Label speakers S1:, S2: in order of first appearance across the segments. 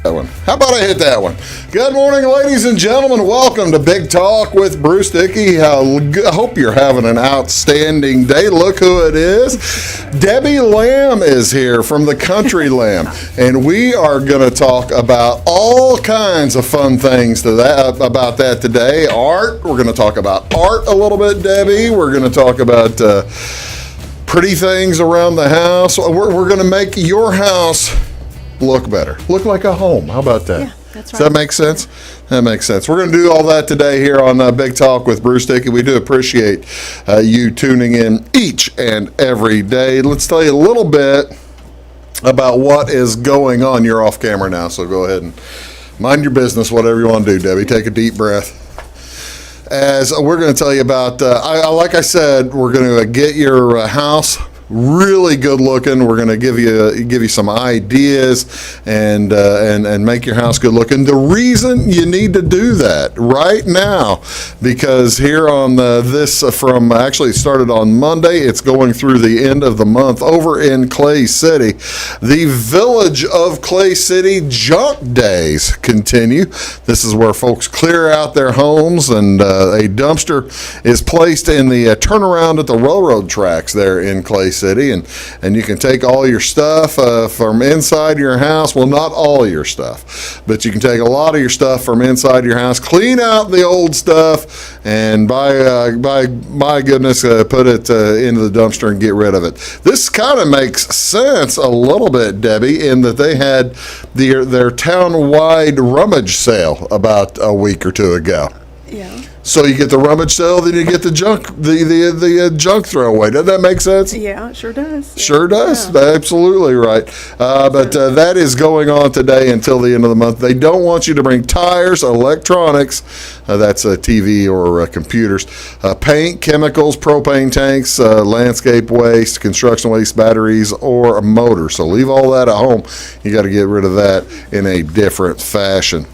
S1: That one. How about I hit that one? Good morning, ladies and gentlemen. Welcome to Big Talk with Bruce Dickey. I hope you're having an outstanding day. Look who it is. Debbie Lamb is here from the Country Lamb, and we are going to talk about all kinds of fun things about that today. Art. We're going to talk about art a little bit, Debbie. We're going to talk about pretty things around the house. We're going to make your house look better. Look like a home. How about that?
S2: Yeah, that's right.
S1: Does that make sense? That makes sense. We're going to do all that today here on Big Talk with Bruce Dickey. We do appreciate you tuning in each and every day. Let's tell you a little bit about what is going on. You're off camera now, so go ahead and mind your business, whatever you want to do, Debbie. Take a deep breath. As we're going to tell you about, like I said, we're going to get your house really good looking. We're going to give you some ideas and make your house good looking. The reason you need to do that right now, because here on this from actually it started on Monday, it's going through the end of the month over in Clay City. The Village of Clay City Junk Days continue. This is where folks clear out their homes, and a dumpster is placed in the turnaround at the railroad tracks there in Clay City, and you can take all your stuff from inside your house. Well, not all your stuff, but you can take a lot of your stuff from inside your house, clean out the old stuff, and by my goodness, put it into the dumpster and get rid of it. This kind of makes sense a little bit, Debbie, in that they had their town-wide rummage sale about a week or two ago.
S2: Yeah.
S1: So you get the rummage sale, then you get the junk, the junk throwaway. Doesn't that make sense?
S2: Yeah, it sure does.
S1: Sure does.
S2: Yeah.
S1: Absolutely right. But that is going on today until the end of the month. They don't want you to bring tires, electronics, that's TV or computers, paint, chemicals, propane tanks, landscape waste, construction waste, batteries, or a motor. So leave all that at home. You got to get rid of that in a different fashion.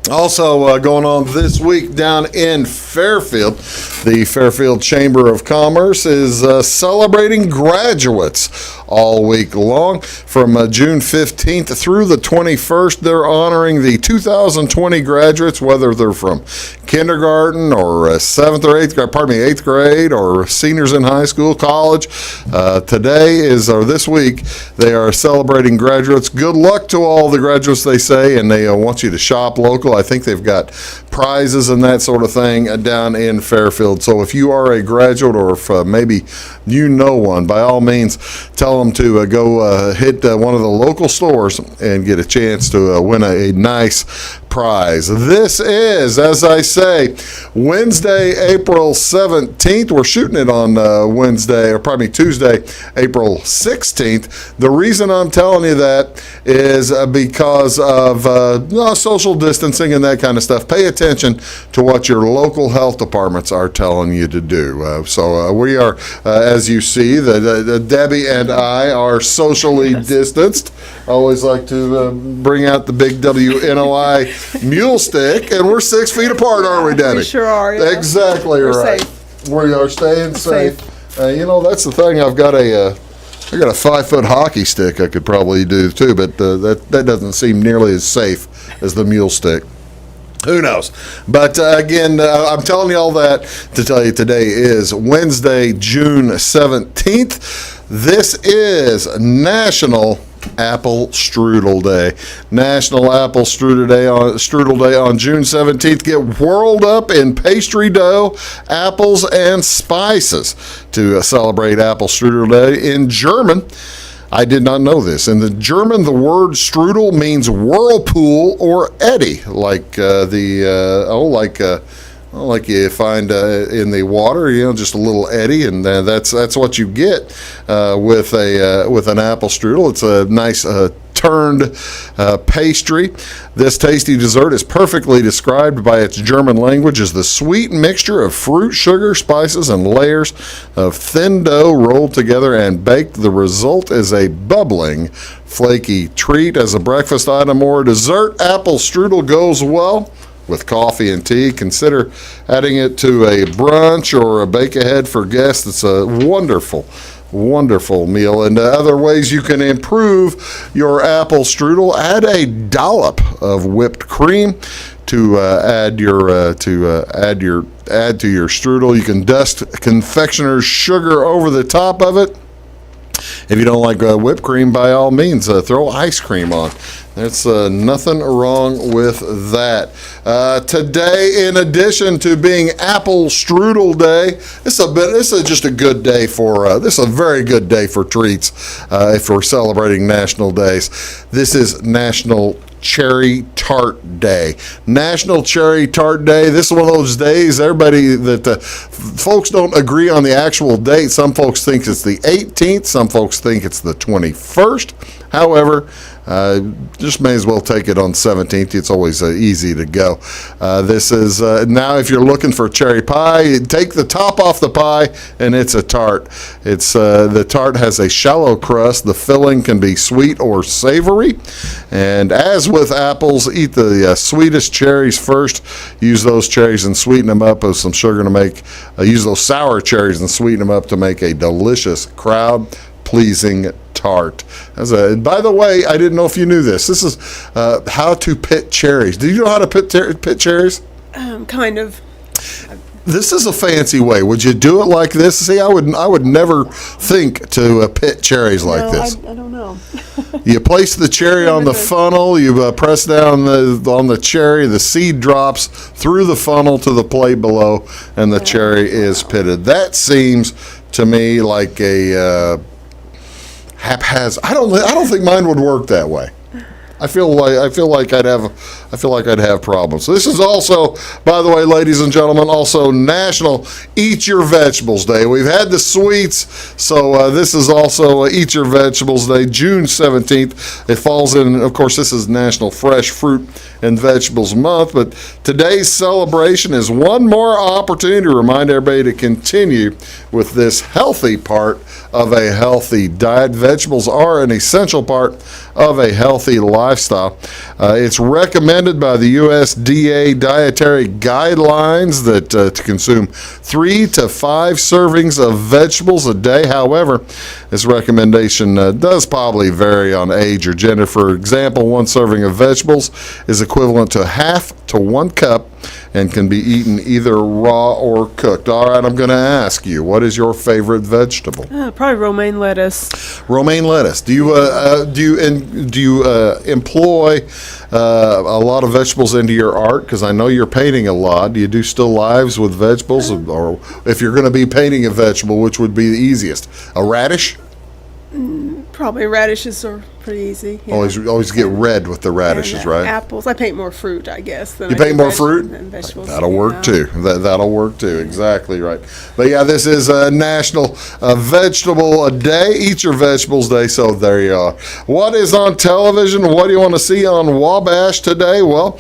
S1: Also going on this week down in Fairfield, the Fairfield Chamber of Commerce is celebrating graduates all week long. From June 15th through the 21st, they're honoring the 2020 graduates, whether they're from kindergarten or 7th or 8th grade, or seniors in high school, college. This week, they are celebrating graduates. Good luck to all the graduates, they say, and they want you to shop local. I think they've got prizes and that sort of thing down in Fairfield. So if you are a graduate, or if maybe you know one, by all means, tell them to go hit one of the local stores and get a chance to win a nice prize. This is, as I say, Wednesday, April 17th. We're shooting it on Tuesday, April 16th. The reason I'm telling you that is because of social distancing and that kind of stuff. Pay attention to what your local health departments are telling you to do. So we are, as you see, the Debbie and I are socially distanced. I always like to bring out the big WNOI mule stick, and we're 6 feet apart, aren't we, Debbie?
S2: We sure are. Yeah.
S1: Exactly
S2: We're
S1: right.
S2: safe.
S1: We are staying safe. That's the thing. I got a 5-foot hockey stick I could probably do too, but that doesn't seem nearly as safe as the mule stick. Who knows? But again, I'm telling you all that to tell you today is Wednesday, June 17th. This is National Apple Strudel Day. National Apple Strudel Day on June 17th. Get whirled up in pastry dough, apples, and spices to celebrate Apple Strudel Day. In German, I did not know this. In the German, the word strudel means whirlpool or eddy, like like you find in the water, just a little eddy, and that's what you get with an apple strudel. It's a nice turned pastry. This tasty dessert is perfectly described by its German language as the sweet mixture of fruit, sugar, spices, and layers of thin dough rolled together and baked. The result is a bubbling, flaky treat. As a breakfast item or dessert, apple strudel goes well with coffee and tea. Consider adding it to a brunch or a bake ahead for guests. It's a wonderful Wonderful meal. And other ways you can improve your apple strudel: add a dollop of whipped cream to add to your strudel. You can dust confectioner's sugar over the top of it. If you don't like whipped cream, by all means, throw ice cream on. There's nothing wrong with that. Today, in addition to being Apple Strudel Day, this is just a good day for. This is a very good day for treats. If we're celebrating national days, this is National Cherry Tart Day. National Cherry Tart Day. This is one of those days everybody that folks don't agree on the actual date. Some folks think it's the 18th. Some folks think it's the 21st. However, just may as well take it on 17th. It's always easy to go. This is now, if you're looking for cherry pie, take the top off the pie and it's a tart. It's the tart has a shallow crust. The filling can be sweet or savory. And as with apples, eat the sweetest cherries first. Use those cherries and sweeten them up with some sugar to make. Use those sour cherries and sweeten them up to make a delicious, crowd-pleasing tart. By the way, I didn't know if you knew this. This is how to pit cherries. Do you know how to pit cherries?
S2: Kind of.
S1: This is a fancy way. Would you do it like this? See, I would never think to pit cherries like this.
S2: I don't know.
S1: You place the cherry on the funnel. You press down on the cherry. The seed drops through the funnel to the plate below, and the cherry is pitted. That seems to me like a haphazard. I don't think mine would work that way. I feel like I'd have problems. So this is also, by the way, ladies and gentlemen, also National Eat Your Vegetables Day. We've had the sweets, so this is also Eat Your Vegetables Day, June 17th. It falls in, of course, this is National Fresh Fruit and Vegetables Month, but today's celebration is one more opportunity to remind everybody to continue with this healthy part of a healthy diet. Vegetables are an essential part of a healthy lifestyle. It's recommended by the USDA dietary guidelines that to consume 3 to 5 servings of vegetables a day. However, this recommendation does probably vary on age or gender. For example, 1 serving of vegetables is equivalent to half to 1 cup and can be eaten either raw or cooked. All right, I'm going to ask you, what is your favorite vegetable?
S2: Probably romaine lettuce.
S1: Romaine lettuce. Do you employ a lot of vegetables into your art? Because I know you're painting a lot. Do you do still lives with vegetables, or if you're going to be painting a vegetable, which would be the easiest? A radish?
S2: Probably radishes are pretty easy. Yeah.
S1: Always get red with the radishes,
S2: and,
S1: right?
S2: Apples. I paint more fruit, I guess. Than
S1: You
S2: I
S1: paint
S2: do
S1: more fruit?
S2: than vegetables.
S1: That'll work too. That'll work too. Exactly right. But yeah, this is a National Vegetable Day. Eat Your Vegetables Day. So there you are. What is on television? What do you want to see on Wabash today? Well,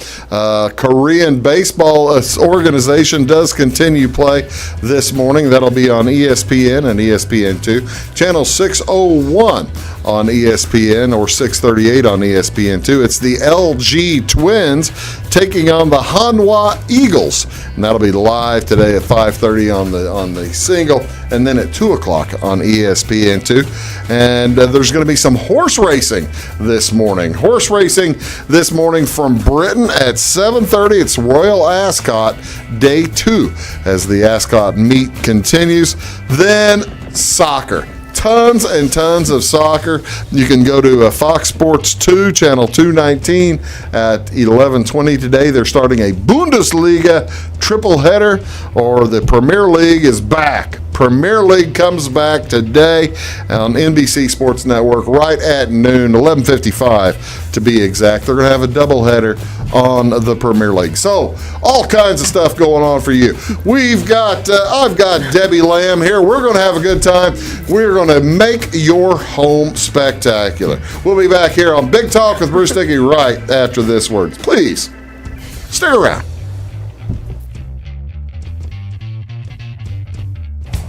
S1: Korean baseball organization does continue play this morning. That'll be on ESPN and ESPN2. Channel 601 on ESPN or 638 on ESPN2. It's the LG Twins taking on the Hanwha Eagles, and that'll be live today at 5:30 on the single, and then at 2 o'clock on ESPN2. And there's going to be some horse racing this morning. Horse racing this morning from Britain at 7:30. It's Royal Ascot Day 2 as the Ascot meet continues. Then soccer. Tons and tons of soccer. You can go to Fox Sports 2, channel 219 at 11:20 today. They're starting a Bundesliga triple header, or the Premier League is back. Premier League comes back today on NBC Sports Network right at noon, 11:55 to be exact. They're going to have a doubleheader on the Premier League. So all kinds of stuff going on for you. I've got Debbie Lamb here. We're going to have a good time. We're going to make your home spectacular. We'll be back here on Big Talk with Bruce Dickey right after this word. Please stay around.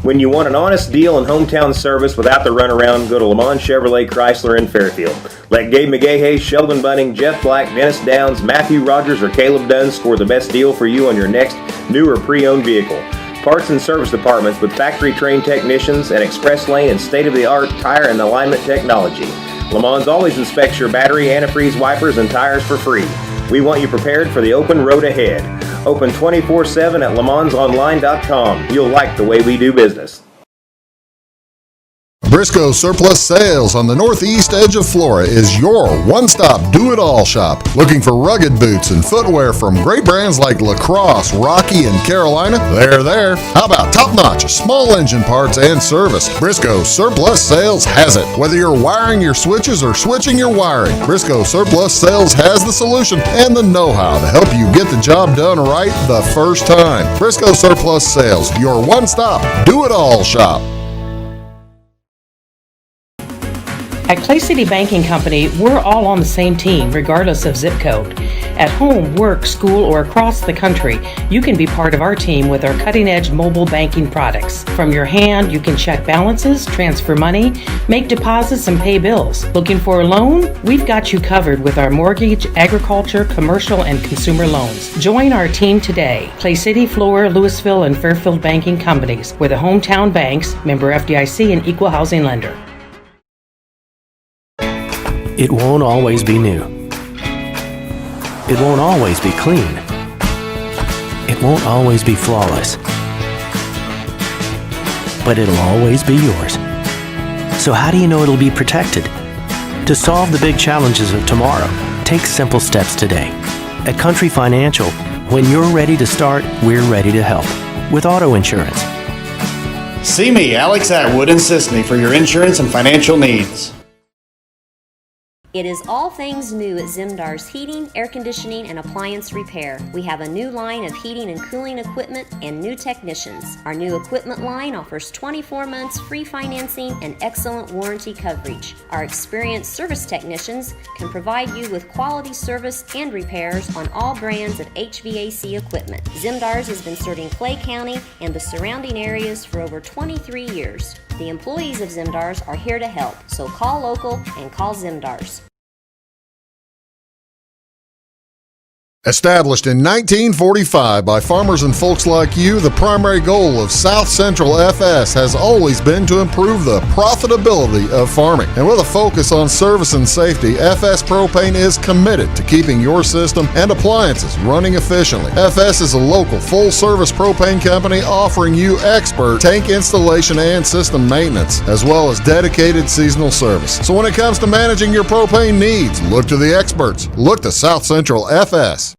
S3: When you want an honest deal and hometown service without the runaround, go to Lamont Chevrolet Chrysler in Fairfield. Let Gabe McGahey, Sheldon Bunning, Jeff Black, Dennis Downs, Matthew Rogers, or Caleb Dunn score the best deal for you on your next new or pre-owned vehicle. parts and service departments with factory-trained technicians and express lane and state-of-the-art tire and alignment technology. Le Mans always inspects your battery, antifreeze, wipers, and tires for free. We want you prepared for the open road ahead. Open 24/7 at lemansonline.com. You'll like the way we do business.
S1: Briscoe Surplus Sales on the northeast edge of Flora is your one-stop do-it-all shop. Looking for rugged boots and footwear from great brands like Lacrosse, Rocky, and Carolina? They're there. How about top-notch small engine parts and service? Briscoe Surplus Sales has it. Whether you're wiring your switches or switching your wiring, Briscoe Surplus Sales has the solution and the know-how to help you get the job done right the first time. Briscoe Surplus Sales, your one-stop do-it-all shop.
S4: At Clay City Banking Company, we're all on the same team, regardless of zip code. At home, work, school, or across the country, you can be part of our team with our cutting-edge mobile banking products. From your hand, you can check balances, transfer money, make deposits, and pay bills. Looking for a loan? We've got you covered with our mortgage, agriculture, commercial, and consumer loans. Join our team today. Clay City, Flora, Louisville, and Fairfield Banking Companies. We're the hometown banks, member FDIC, and equal housing lender.
S5: It won't always be new. It won't always be clean. It won't always be flawless. But it'll always be yours. So how do you know it'll be protected? To solve the big challenges of tomorrow, take simple steps today. At Country Financial, when you're ready to start, we're ready to help. With auto insurance.
S6: See me, Alex Atwood in Sisney, for your insurance and financial needs.
S7: It is all things new at Zimdar's Heating, Air Conditioning, and Appliance Repair. We have a new line of heating and cooling equipment and new technicians. Our new equipment line offers 24 months free financing and excellent warranty coverage. Our experienced service technicians can provide you with quality service and repairs on all brands of HVAC equipment. Zimdar's has been serving Clay County and the surrounding areas for over 23 years. The employees of Zimdar's are here to help, so call local and call Zimdar's.
S1: Established in 1945 by farmers and folks like you, the primary goal of South Central FS has always been to improve the profitability of farming. And with a focus on service and safety, FS Propane is committed to keeping your system and appliances running efficiently. FS is a local full-service propane company offering you expert tank installation and system maintenance, as well as dedicated seasonal service. So when it comes to managing your propane needs, look to the experts. Look to South Central FS.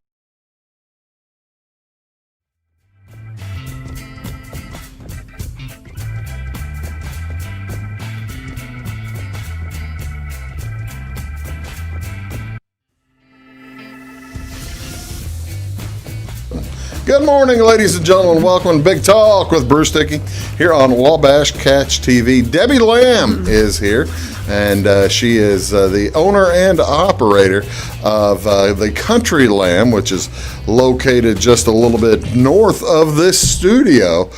S1: Good morning, ladies and gentlemen. Welcome to Big Talk with Bruce Dickey here on Wabash Catch TV. Debbie Lamb is here, and she is the owner and operator of the Country Lamb, which is located just a little bit north of this studio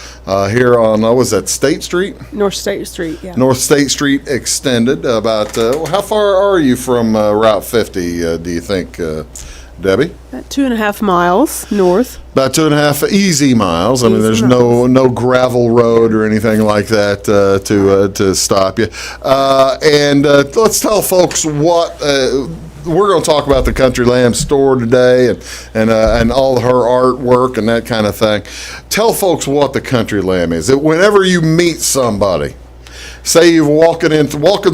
S1: here on, was that State Street?
S2: North State Street, yeah.
S1: North State Street extended. About, how far are you from Route 50, do you think, Debbie?
S2: About 2.5 miles north.
S1: About 2.5 easy miles. I mean, there's no gravel road or anything like that to stop you. And let's tell folks what we're going to talk about. The Country Lamb store today, and all her artwork and that kind of thing. Tell folks what the Country Lamb is. Whenever you meet somebody, say you're walking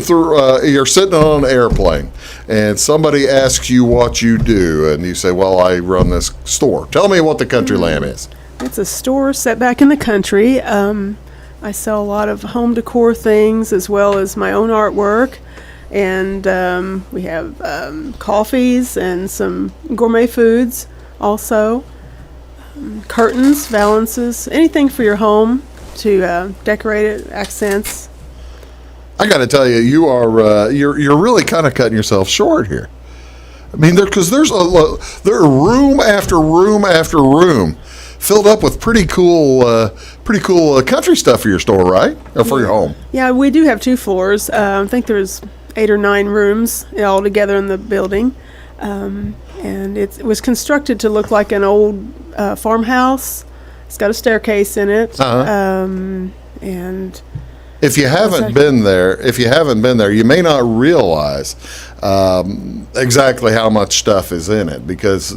S1: through, you're sitting on an airplane, and somebody asks you what you do, and you say, well, I run this store. Tell me what the Country Lamb is.
S2: It's a store set back in the country. I sell a lot of home decor things as well as my own artwork. And we have coffees and some gourmet foods also. Curtains, valances, anything for your home to decorate it, accents.
S1: I got to tell you, you're really kind of cutting yourself short here. I mean, there's room after room after room filled up with pretty cool country stuff for your store, right? Or for your home.
S2: Yeah, we do have 2 floors. I think there's 8 or 9 rooms all together in the building, and it was constructed to look like an old farmhouse. It's got a staircase in it. And
S1: If you haven't been there, you may not realize exactly how much stuff is in it, because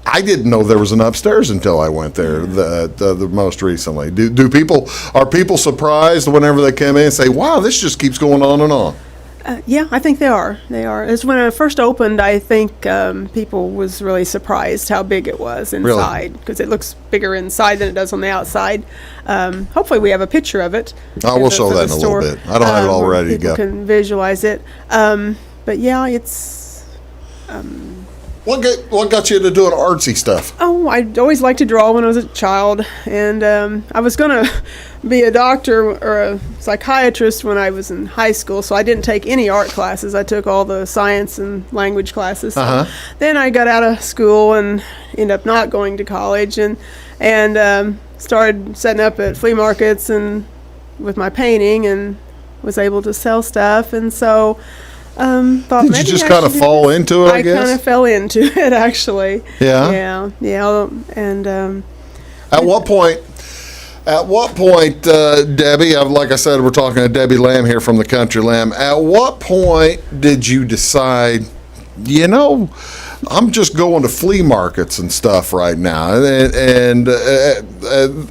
S1: I didn't know there was an upstairs until I went there the most recently. Are people surprised whenever they come in and say, "Wow, this just keeps going on and on"?
S2: Yeah, I think they are. They are. It's when it first opened, I think people was really surprised how big it was inside, because it looks bigger inside than it does on the outside. Hopefully, we have a picture of it.
S1: I will show that in a little bit. I don't have it all ready to go.
S2: People can visualize it. But yeah, it's.
S1: What got you into doing artsy stuff?
S2: Oh, I always liked to draw when I was a child, and I was going to be a doctor or a psychiatrist when I was in high school, so I didn't take any art classes. I took all the science and language classes. So then I got out of school and ended up not going to college, and started setting up at flea markets and with my painting, and was able to sell stuff, and so. Thought
S1: Did
S2: maybe
S1: you just
S2: I
S1: kind of
S2: should do
S1: fall
S2: this.
S1: into it, I guess?
S2: kind of fell into it, actually.
S1: Yeah?
S2: Yeah. And
S1: At what point, Debbie, like I said, we're talking to Debbie Lamb here from the Country Lamb. At what point did you decide, I'm just going to flea markets and stuff right now, and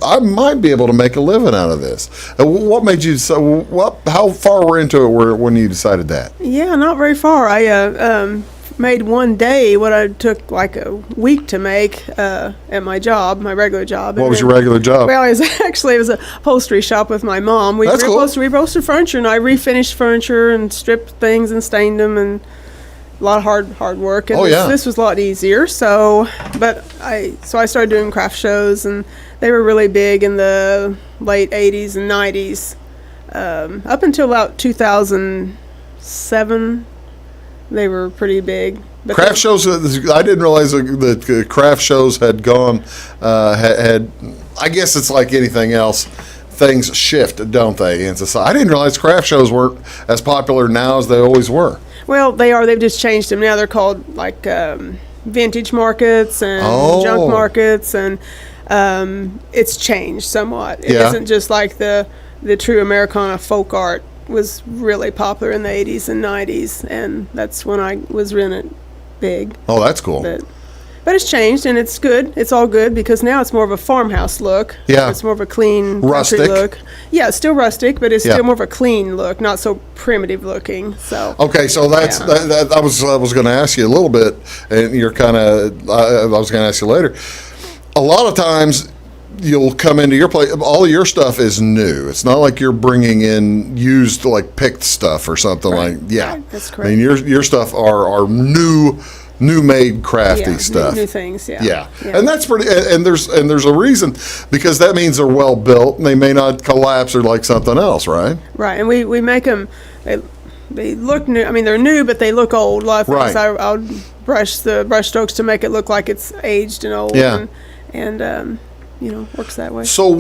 S1: I might be able to make a living out of this? What made you decide? How far were into it when you decided that?
S2: yeah, not very far. I made one day what I took like a week to make at my job, my regular job.
S1: What was your regular job?
S2: Well, it was a upholstery shop with my mom.
S1: That's cool.
S2: We roasted furniture, and I refinished furniture and stripped things and stained them, and a lot of hard work. And this was a lot easier. So I started doing craft shows, and they were really big in the late 80s and 90s. Up until about 2007, they were pretty big. But
S1: craft shows, I didn't realize that craft shows had gone, I guess it's like anything else. Things shift, don't they, in society? I didn't realize craft shows weren't as popular now as they always were.
S2: Well, they are. They've just changed them now. They're called like vintage markets and junk markets, and it's changed somewhat. It isn't just like the true Americana folk art was really popular in the 80s and 90s, and that's when I was in it big.
S1: Oh, that's cool.
S2: But it's changed, and it's good. It's all good, because now it's more of a farmhouse look.
S1: Yeah.
S2: It's more of a clean
S1: rustic
S2: country look. Yeah, it's still rustic, but it's still more of a clean look, not so primitive looking. So.
S1: Okay, so that's that I was going to ask you a little bit, and you're kind of. I was going to ask you later. A lot of times, you'll come into your place. All of your stuff is new. It's not like you're bringing in used, like picked stuff or something like. Yeah,
S2: right, that's correct.
S1: I mean, your stuff are new made crafty stuff.
S2: New things,
S1: yeah. And that's pretty, and there's a reason, because that means they're well built and they may not collapse or like something else, right?
S2: Right, and we make them, they look new. I mean, they're new, but they look old. A lot of things I'll brush the brush strokes to make it look like it's aged and old.
S1: Yeah.
S2: And works that way.
S1: So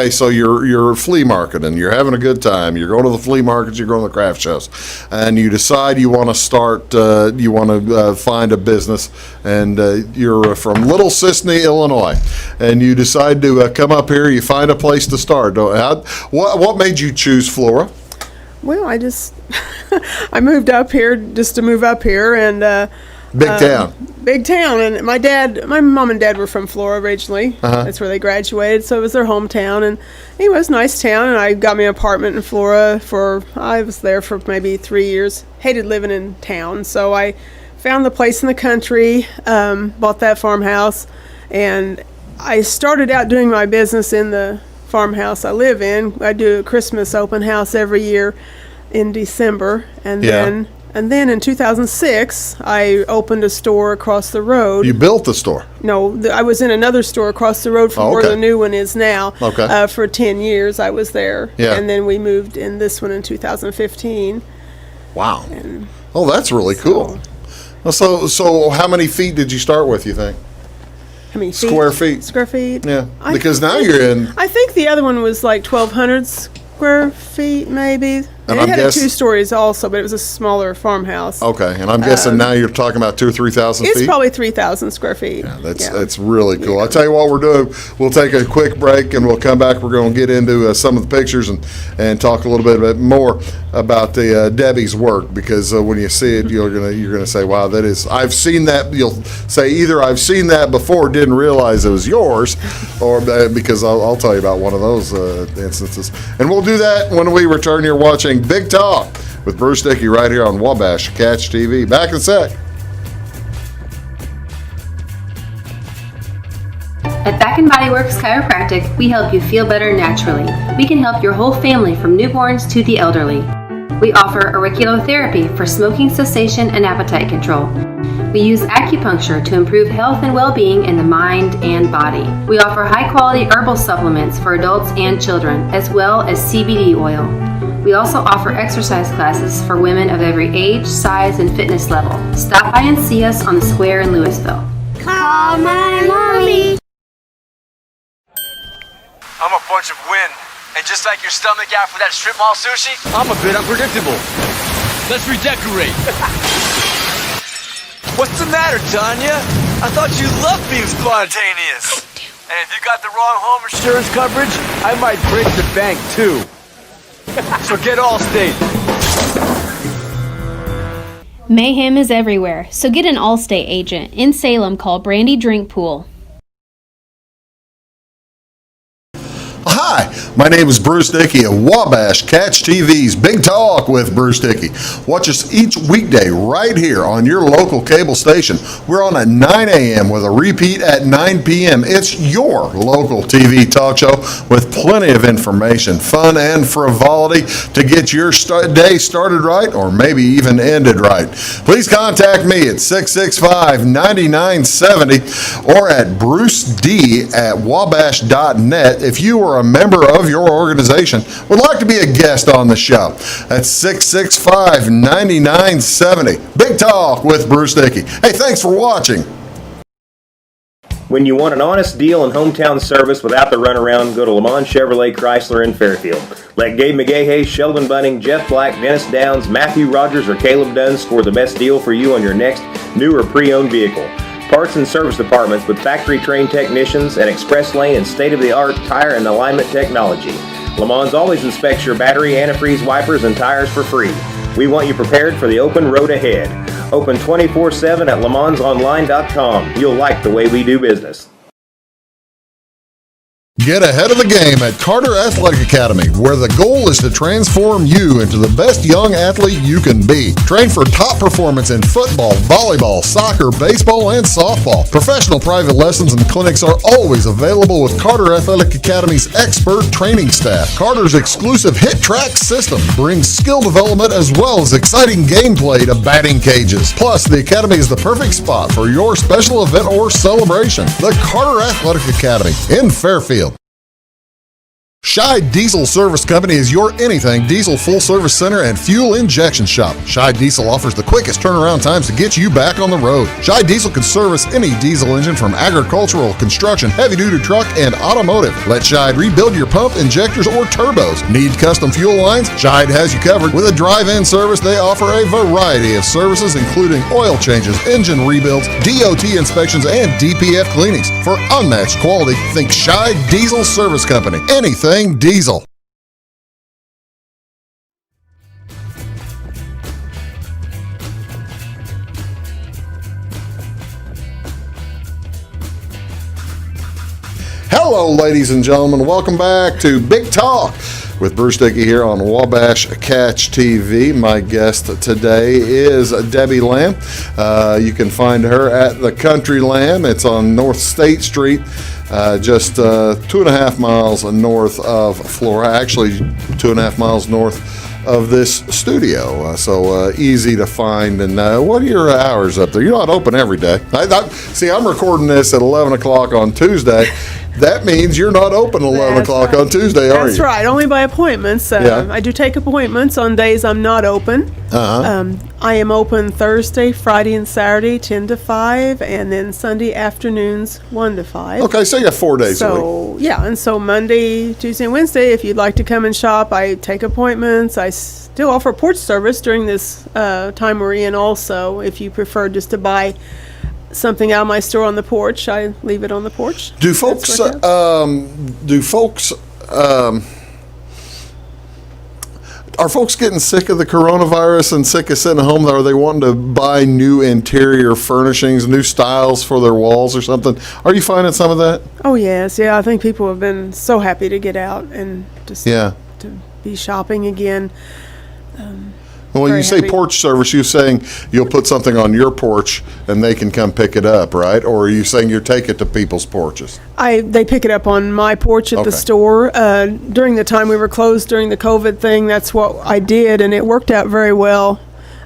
S1: so you're flea marketing, you're having a good time, you're going to the flea markets, you're going to the craft shows, and you decide you want to start, find a business, and you're from Little Sisney, Illinois, and you decide to come up here, you find a place to start. What made you choose Flora?
S2: Well, I just, I moved up here just to move up here, and Big town, and my mom and dad were from Flora originally. That's where they graduated, so it was their hometown, and anyway, it was a nice town, and I got me an apartment in Flora I was there for maybe 3 years. Hated living in town, so I found the place in the country, bought that farmhouse, and I started out doing my business in the farmhouse I live in. I do a Christmas open house every year in December, and then in 2006, I opened a store across the road.
S1: You built the store?
S2: No, I was in another store across the road from where the new one is now.
S1: Okay.
S2: For 10 years, I was there.
S1: Yeah.
S2: And then we moved in this one in 2015.
S1: Wow. That's really cool. So how many feet did you start with, you think?
S2: How many feet?
S1: Square feet.
S2: Square feet?
S1: Yeah. Because now you're in.
S2: I think the other one was like 1,200 square feet, maybe.
S1: And
S2: it
S1: I'm
S2: had
S1: guessing.
S2: 2 stories also, but it was a smaller farmhouse.
S1: Okay, and I'm guessing now you're talking about 2,000 or 3,000 feet.
S2: It's probably 3,000 square feet.
S1: Yeah, that's really cool. I'll tell you what we're doing. We'll take a quick break and we'll come back. We're going to get into some of the pictures and talk a little bit more about the Debbie's work, because when you see it, you're gonna say, "Wow, that is." I've seen that. You'll say either I've seen that before, didn't realize it was yours, or because I'll tell you about one of those instances. And we'll do that when we return. You're watching Big Talk with Bruce Dickey right here on Wabash Catch TV. Back in a sec.
S8: At Back & Body Works Chiropractic, we help you feel better naturally. We can help your whole family from newborns to the elderly. We offer auriculotherapy for smoking cessation and appetite control. We use acupuncture to improve health and well-being in the mind and body. We offer high-quality herbal supplements for adults and children, as well as CBD oil. We also offer exercise classes for women of every age, size, and fitness level. Stop by and see us on the square in Louisville.
S9: Call my mommy.
S10: I'm a bunch of wind. And just like your stomach after that strip mall sushi, I'm a bit unpredictable. Let's redecorate. What's the matter, Tanya? I thought you loved being spontaneous. And if you got the wrong home insurance coverage, I might break the bank too. So get Allstate.
S11: Mayhem is everywhere, so get an Allstate agent. In Salem, call Brandy Drinkpool.
S1: Hi, my name is Bruce Dickey of Wabash Catch TV's Big Talk with Bruce Dickey. Watch us each weekday right here on your local cable station. We're on at 9 a.m. with a repeat at 9 p.m. It's your local TV talk show with plenty of information, fun, and frivolity to get your day started right or maybe even ended right. Please contact me at 665-9970 or at bruced@wabash.net if you are a member of your organization would like to be a guest on the show. That's 665-9970. Big Talk with Bruce Dickey. Hey, thanks for watching.
S3: When you want an honest deal and hometown service without the runaround, go to Lamont Chevrolet Chrysler in Fairfield. Let Gabe McGahey, Sheldon Bunning, Jeff Black, Dennis Downs, Matthew Rogers, or Caleb Dunn score the best deal for you on your next new or pre-owned vehicle. Parts and service departments with factory-trained technicians and express lane and state-of-the-art tire and alignment technology. Lamont always inspects your battery, antifreeze, wipers, and tires for free. We want you prepared for the open road ahead. Open 24/7 at LaMonsOnline.com. You'll like the way we do business.
S1: Get ahead of the game at Carter Athletic Academy, where the goal is to transform you into the best young athlete you can be. Train for top performance in football, volleyball, soccer, baseball, and softball. Professional private lessons and clinics are always available with Carter Athletic Academy's expert training staff. Carter's exclusive Hit Track system brings skill development as well as exciting gameplay to batting cages. Plus, the Academy is the perfect spot for your special event or celebration. The Carter Athletic Academy in Fairfield. Scheid Diesel Service Company is your anything diesel full-service center and fuel injection shop. Scheid Diesel offers the quickest turnaround times to get you back on the road. Scheid Diesel can service any diesel engine from agricultural, construction, heavy-duty truck, and automotive. Let Scheid rebuild your pump, injectors, or turbos. Need custom fuel lines? Scheid has you covered. With a drive-in service, they offer a variety of services, including oil changes, engine rebuilds, DOT inspections, and DPF cleanings. For unmatched quality, think Scheid Diesel Service Company. Anything diesel. Hello, ladies and gentlemen. Welcome back to Big Talk with Bruce Dickey here on Wabash Catch TV. My guest today is Debbie Lamb. You can find her at the Country Lamb. It's on North State Street, just 2.5 miles north of Flora. Actually, 2.5 miles north of this studio, so easy to find. And what are your hours up there? You're not open every day. See, I'm recording this at 11 o'clock on Tuesday, that means you're not open 11
S2: That's
S1: o'clock
S2: right.
S1: on Tuesday, are you?
S2: That's right. Only by appointments.
S1: Yeah.
S2: I do take appointments on days I'm not open. I am open Thursday, Friday, and Saturday, 10 to 5, and then Sunday afternoons, 1 to 5.
S1: Okay, so you got 4 days a week.
S2: So, yeah, and so Monday, Tuesday, and Wednesday, if you'd like to come and shop, I take appointments. I still offer porch service during this time we're in also. If you prefer just to buy something out of my store on the porch, I leave it on the porch.
S1: Do folks, are folks getting sick of the coronavirus and sick of sitting at home? Are they wanting to buy new interior furnishings, new styles for their walls or something? Are you finding some of that?
S2: Oh, yes. Yeah, I think people have been so happy to get out and just to be shopping again.
S1: Well, you say
S2: happy.
S1: porch service, you're saying you'll put something on your porch and they can come pick it up, right? Or are you saying you take it to people's porches?
S2: They pick it up on my porch at the store. During the time we were closed during the COVID thing, that's what I did, and it worked out very well.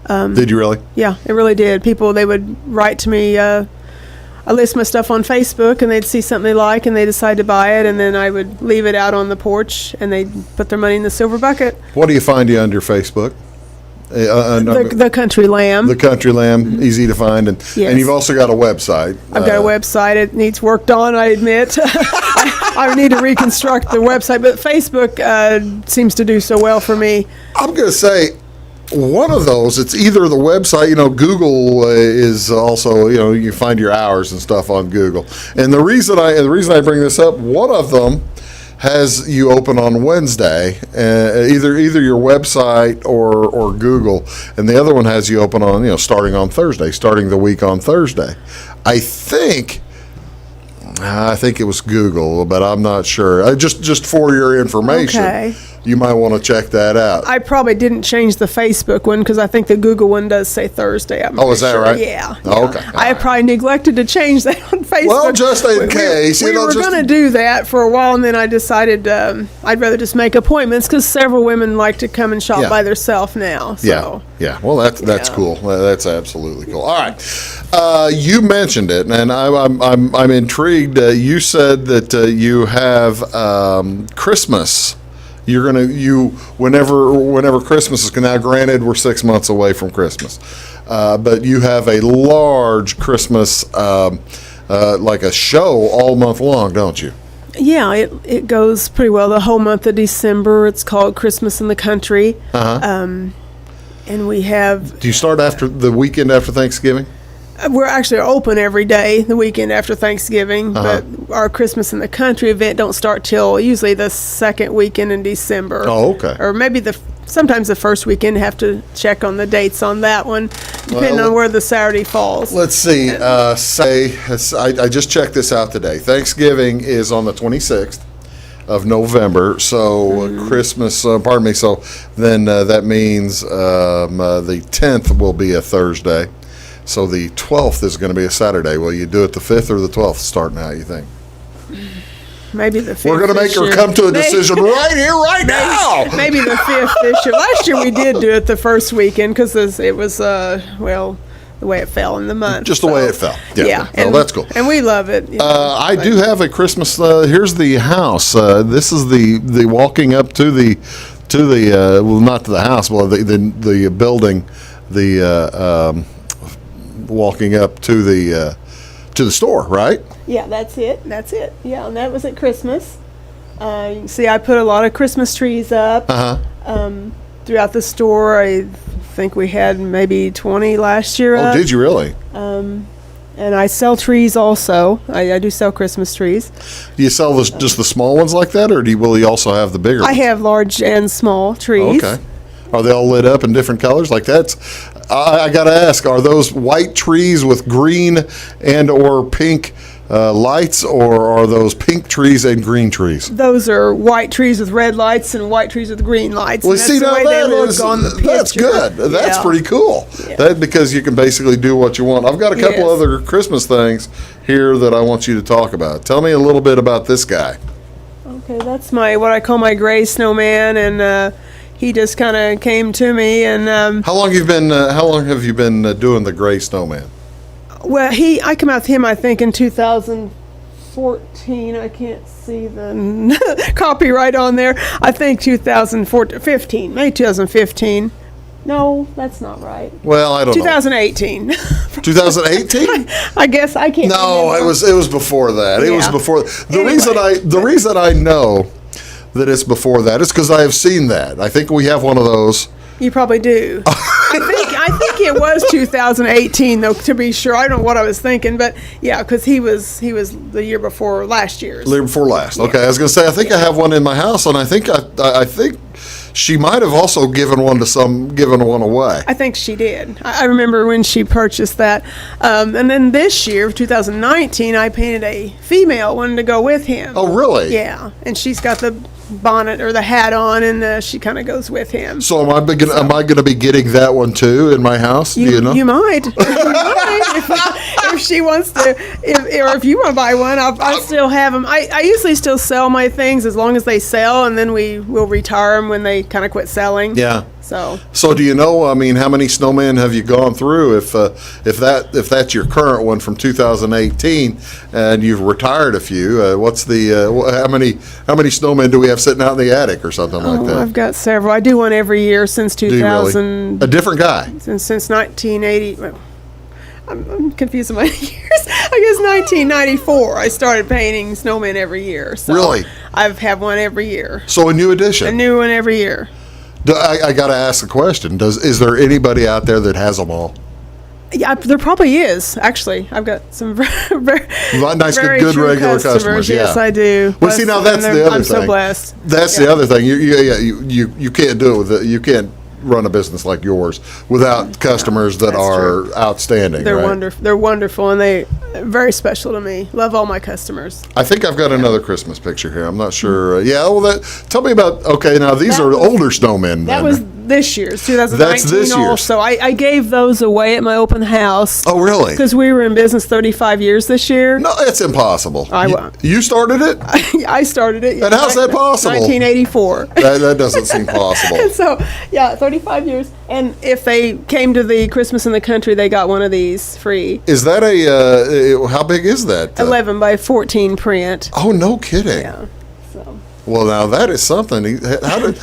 S1: Did you really?
S2: Yeah, it really did. People, they would write to me. I list my stuff on Facebook, and they'd see something they like, and they decide to buy it, and then I would leave it out on the porch, and they'd put their money in the silver bucket.
S1: What do you find you under Facebook?
S2: The Country Lamb.
S1: The Country Lamb, easy to find. And you've also got a website.
S2: I've got a website. It needs worked on, I admit. I need to reconstruct the website, but Facebook seems to do so well for me.
S1: I'm going to say one of those, it's either the website, Google is also, you find your hours and stuff on Google. And the reason I bring this up, one of them has you open on Wednesday, either your website or Google, and the other one has you open on, starting on Thursday, starting the week on Thursday. I think it was Google, but I'm not sure. Just for your information, you might want to check that out.
S2: I probably didn't change the Facebook one because I think the Google one does say Thursday.
S1: Is that right?
S2: Yeah.
S1: Oh, okay.
S2: I probably neglected to change that on Facebook.
S1: Well, just in case.
S2: We were going to do that for a while, and then I decided I'd rather just make appointments because several women like to come and shop by themselves now. So.
S1: Yeah. Well, that's cool. That's absolutely cool. All right. You mentioned it, and I'm intrigued. You said that you have Christmas. Whenever Christmas is now. Granted, we're 6 months away from Christmas, but you have a large Christmas, like a show all month long, don't you?
S2: Yeah, it goes pretty well the whole month of December. It's called Christmas in the Country. And we have.
S1: Do you start after the weekend after Thanksgiving?
S2: We're actually open every day the weekend after Thanksgiving, but our Christmas in the Country event don't start till usually the second weekend in December.
S1: Oh, okay.
S2: Or maybe sometimes the first weekend. Have to check on the dates on that one, depending on where the Saturday falls.
S1: Let's see. I just checked this out today. Thanksgiving is on the 26th of November, so Christmas. So then that means the 10th will be a Thursday. So the 12th is going to be a Saturday. Will you do it the 5th or the 12th starting out, you think?
S2: Maybe the 5th.
S1: We're going to make her come to a decision right here, right now.
S2: Maybe the 5th this year. Last year we did do it the first weekend because it was, the way it fell in the month.
S1: Just the way it fell. Yeah. Well, that's cool.
S2: And we love it.
S1: I do have a Christmas, here's the house. This is the walking up to the not to the house, well, the building, walking up to the store, right?
S2: Yeah, that's it. Yeah, and that was at Christmas. You can see I put a lot of Christmas trees up throughout the store. I think we had maybe 20 last year up.
S1: Oh, did you really?
S2: And I sell trees also. I do sell Christmas trees.
S1: Do you sell just the small ones like that, or will you also have the bigger ones?
S2: I have large and small trees.
S1: Okay. Are they all lit up in different colors? Like I got to ask, are those white trees with green and or pink lights, or are those pink trees and green trees?
S2: Those are white trees with red lights and white trees with green lights.
S1: Well, see, now that's good. That's pretty cool. Yeah. Because you can basically do what you want. I've got a couple other Christmas things here that I want you to talk about. Tell me a little bit about this guy.
S2: Okay, that's what I call my gray snowman, and he just kind of came to me. And
S1: how long have you been doing the gray snowman?
S2: Well, I came out with him, I think, in 2004 2014. I can't see the copyright on there. I think 2015, May 2015. No, that's not right.
S1: Well, I don't
S2: 2018.
S1: know. 2018?
S2: I guess I can't.
S1: No,
S2: remember.
S1: it was before that. It was
S2: Yeah.
S1: before. The reason I know that it's before that is because I have seen that. I think we have one of those.
S2: You probably do. I think it was 2018 though, to be sure. I don't know what I was thinking, but yeah, because he was the year before last year's.
S1: The year before last.
S2: Yeah.
S1: Okay, I was going to say I think I have one in my house, and I think she might have also given one away.
S2: I think she did. I remember when she purchased that. And then this year, 2019, I painted a female one to go with him.
S1: Oh, really?
S2: Yeah, and she's got the bonnet or the hat on, and she kind of goes with him.
S1: So am I going to be getting that one too in my house? Do you know?
S2: You might. If she wants to, or if you want to buy one, I still have them. I usually still sell my things as long as they sell, and then we will retire them when they kind of quit selling.
S1: Yeah.
S2: So
S1: do you know? I mean, how many snowmen have you gone through? If that's your current one from 2018, and you've retired a few, what's the how many snowmen do we have sitting out in the attic or something like that?
S2: I've got several. I do one every year since 2000.
S1: Really? A different guy?
S2: Since 1980. Well, I'm confusing my years. I guess 1994. I started painting snowmen every year. So
S1: Really?
S2: I've had one every year.
S1: So a new edition.
S2: A new one every year.
S1: I got to ask the question: is there anybody out there that has them all?
S2: Yeah, there probably is. Actually, I've got some very
S1: Nice,
S2: very
S1: good
S2: true
S1: regular customers.
S2: Yes,
S1: yeah.
S2: I do.
S1: Well, see, now that's the other thing.
S2: I'm so blessed.
S1: That's the other thing. You can't do it with it. You can't run a business like yours without customers that are outstanding.
S2: They're
S1: right?
S2: wonderful. They're wonderful, and they're very special to me. Love all my customers.
S1: I think I've got another Christmas picture here. I'm not sure. Yeah. Well, tell me about. Okay, now these are older snowmen.
S2: That
S1: then.
S2: was this year's 2019.
S1: That's this year's.
S2: Also, I gave those away at my open house.
S1: Oh, really?
S2: Because we were in business 35 years this year.
S1: No, it's impossible. You started it?
S2: I started it. Yeah.
S1: And how's that possible?
S2: 1984.
S1: That doesn't seem possible.
S2: And so, yeah, 35 years. And if they came to the Christmas in the Country, they got one of these free.
S1: Is that how big is that?
S2: 11 by 14 print.
S1: Oh, no kidding.
S2: Yeah. So.
S1: Well, now that is something. How did?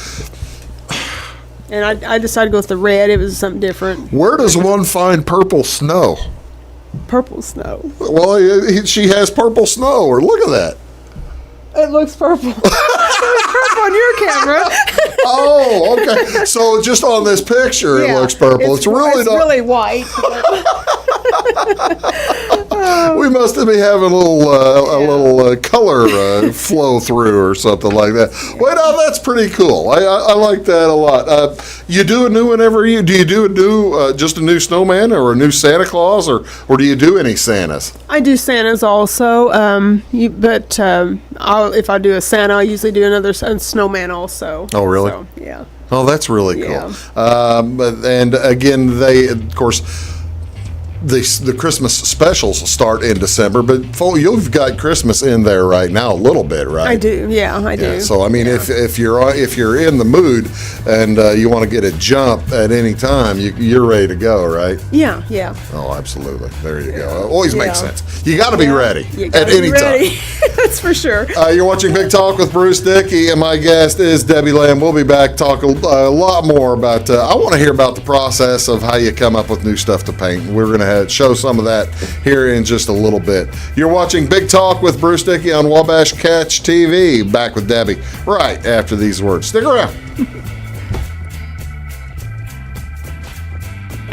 S2: And I decided to go with the red. It was something different.
S1: Where does one find purple snow?
S2: Purple snow.
S1: Well, she has purple snow. Or look at that.
S2: It looks purple. It looks purple on your camera.
S1: Oh, okay. So just on this picture, it looks purple. It's
S2: really white.
S1: We must be having a little color flow through or something like that. Well, no, that's pretty cool. I like that a lot. You do a new one every year. Do you do just a new snowman or a new Santa Claus, or do you do any Santas?
S2: I do Santas also, if I do a Santa, I usually do another snowman also.
S1: Oh, really?
S2: So, yeah.
S1: Oh, that's really cool.
S2: Yeah.
S1: And again, they, of course, the Christmas specials start in December, but you've got Christmas in there right now a little bit, right?
S2: I do. Yeah, I do.
S1: So I mean, if you're in the mood and you want to get a jump at any time, you're ready to go, right?
S2: Yeah, yeah.
S1: Oh, absolutely. There you go. Always makes sense. You got to be ready
S2: You
S1: at
S2: gotta
S1: any
S2: be ready.
S1: time.
S2: That's for sure.
S1: You're watching Big Talk with Bruce Dickey, and my guest is Debbie Lamb. We'll be back talking a lot more about. I want to hear about the process of how you come up with new stuff to paint. We're going to show some of that here in just a little bit. You're watching Big Talk with Bruce Dickey on Wabash Catch TV. Back with Debbie right after these words. Stick around.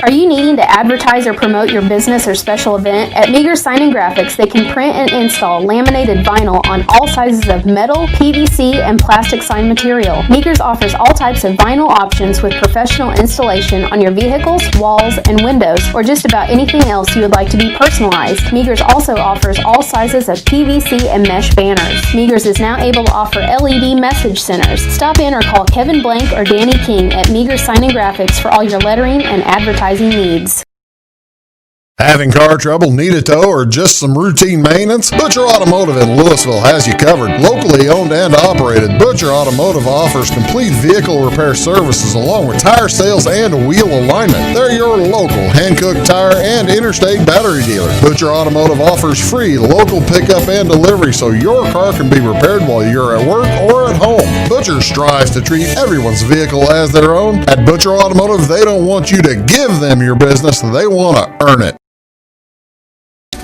S11: Are you needing to advertise or promote your business or special event? At Meager Sign and Graphics, they can print and install laminated vinyl on all sizes of metal, PVC, and plastic sign material. Meagers offers all types of vinyl options with professional installation on your vehicles, walls, and windows, or just about anything else you would like to be personalized. Meagers also offers all sizes of PVC and mesh banners. Meagers is now able to offer LED message centers. Stop in or call Kevin Blank or Danny King at Meager Sign and Graphics for all your lettering and advertising needs.
S1: Having car trouble, need a tow, or just some routine maintenance? Butcher Automotive in Louisville has you covered. Locally owned and operated, Butcher Automotive offers complete vehicle repair services along with tire sales and wheel alignment. They're your local Hankook tire and interstate battery dealer. Butcher Automotive offers free local pickup and delivery so your car can be repaired while you're at work or at home. Butcher strives to treat everyone's vehicle as their own. At Butcher Automotive, they don't want you to give them your business, they want to earn it.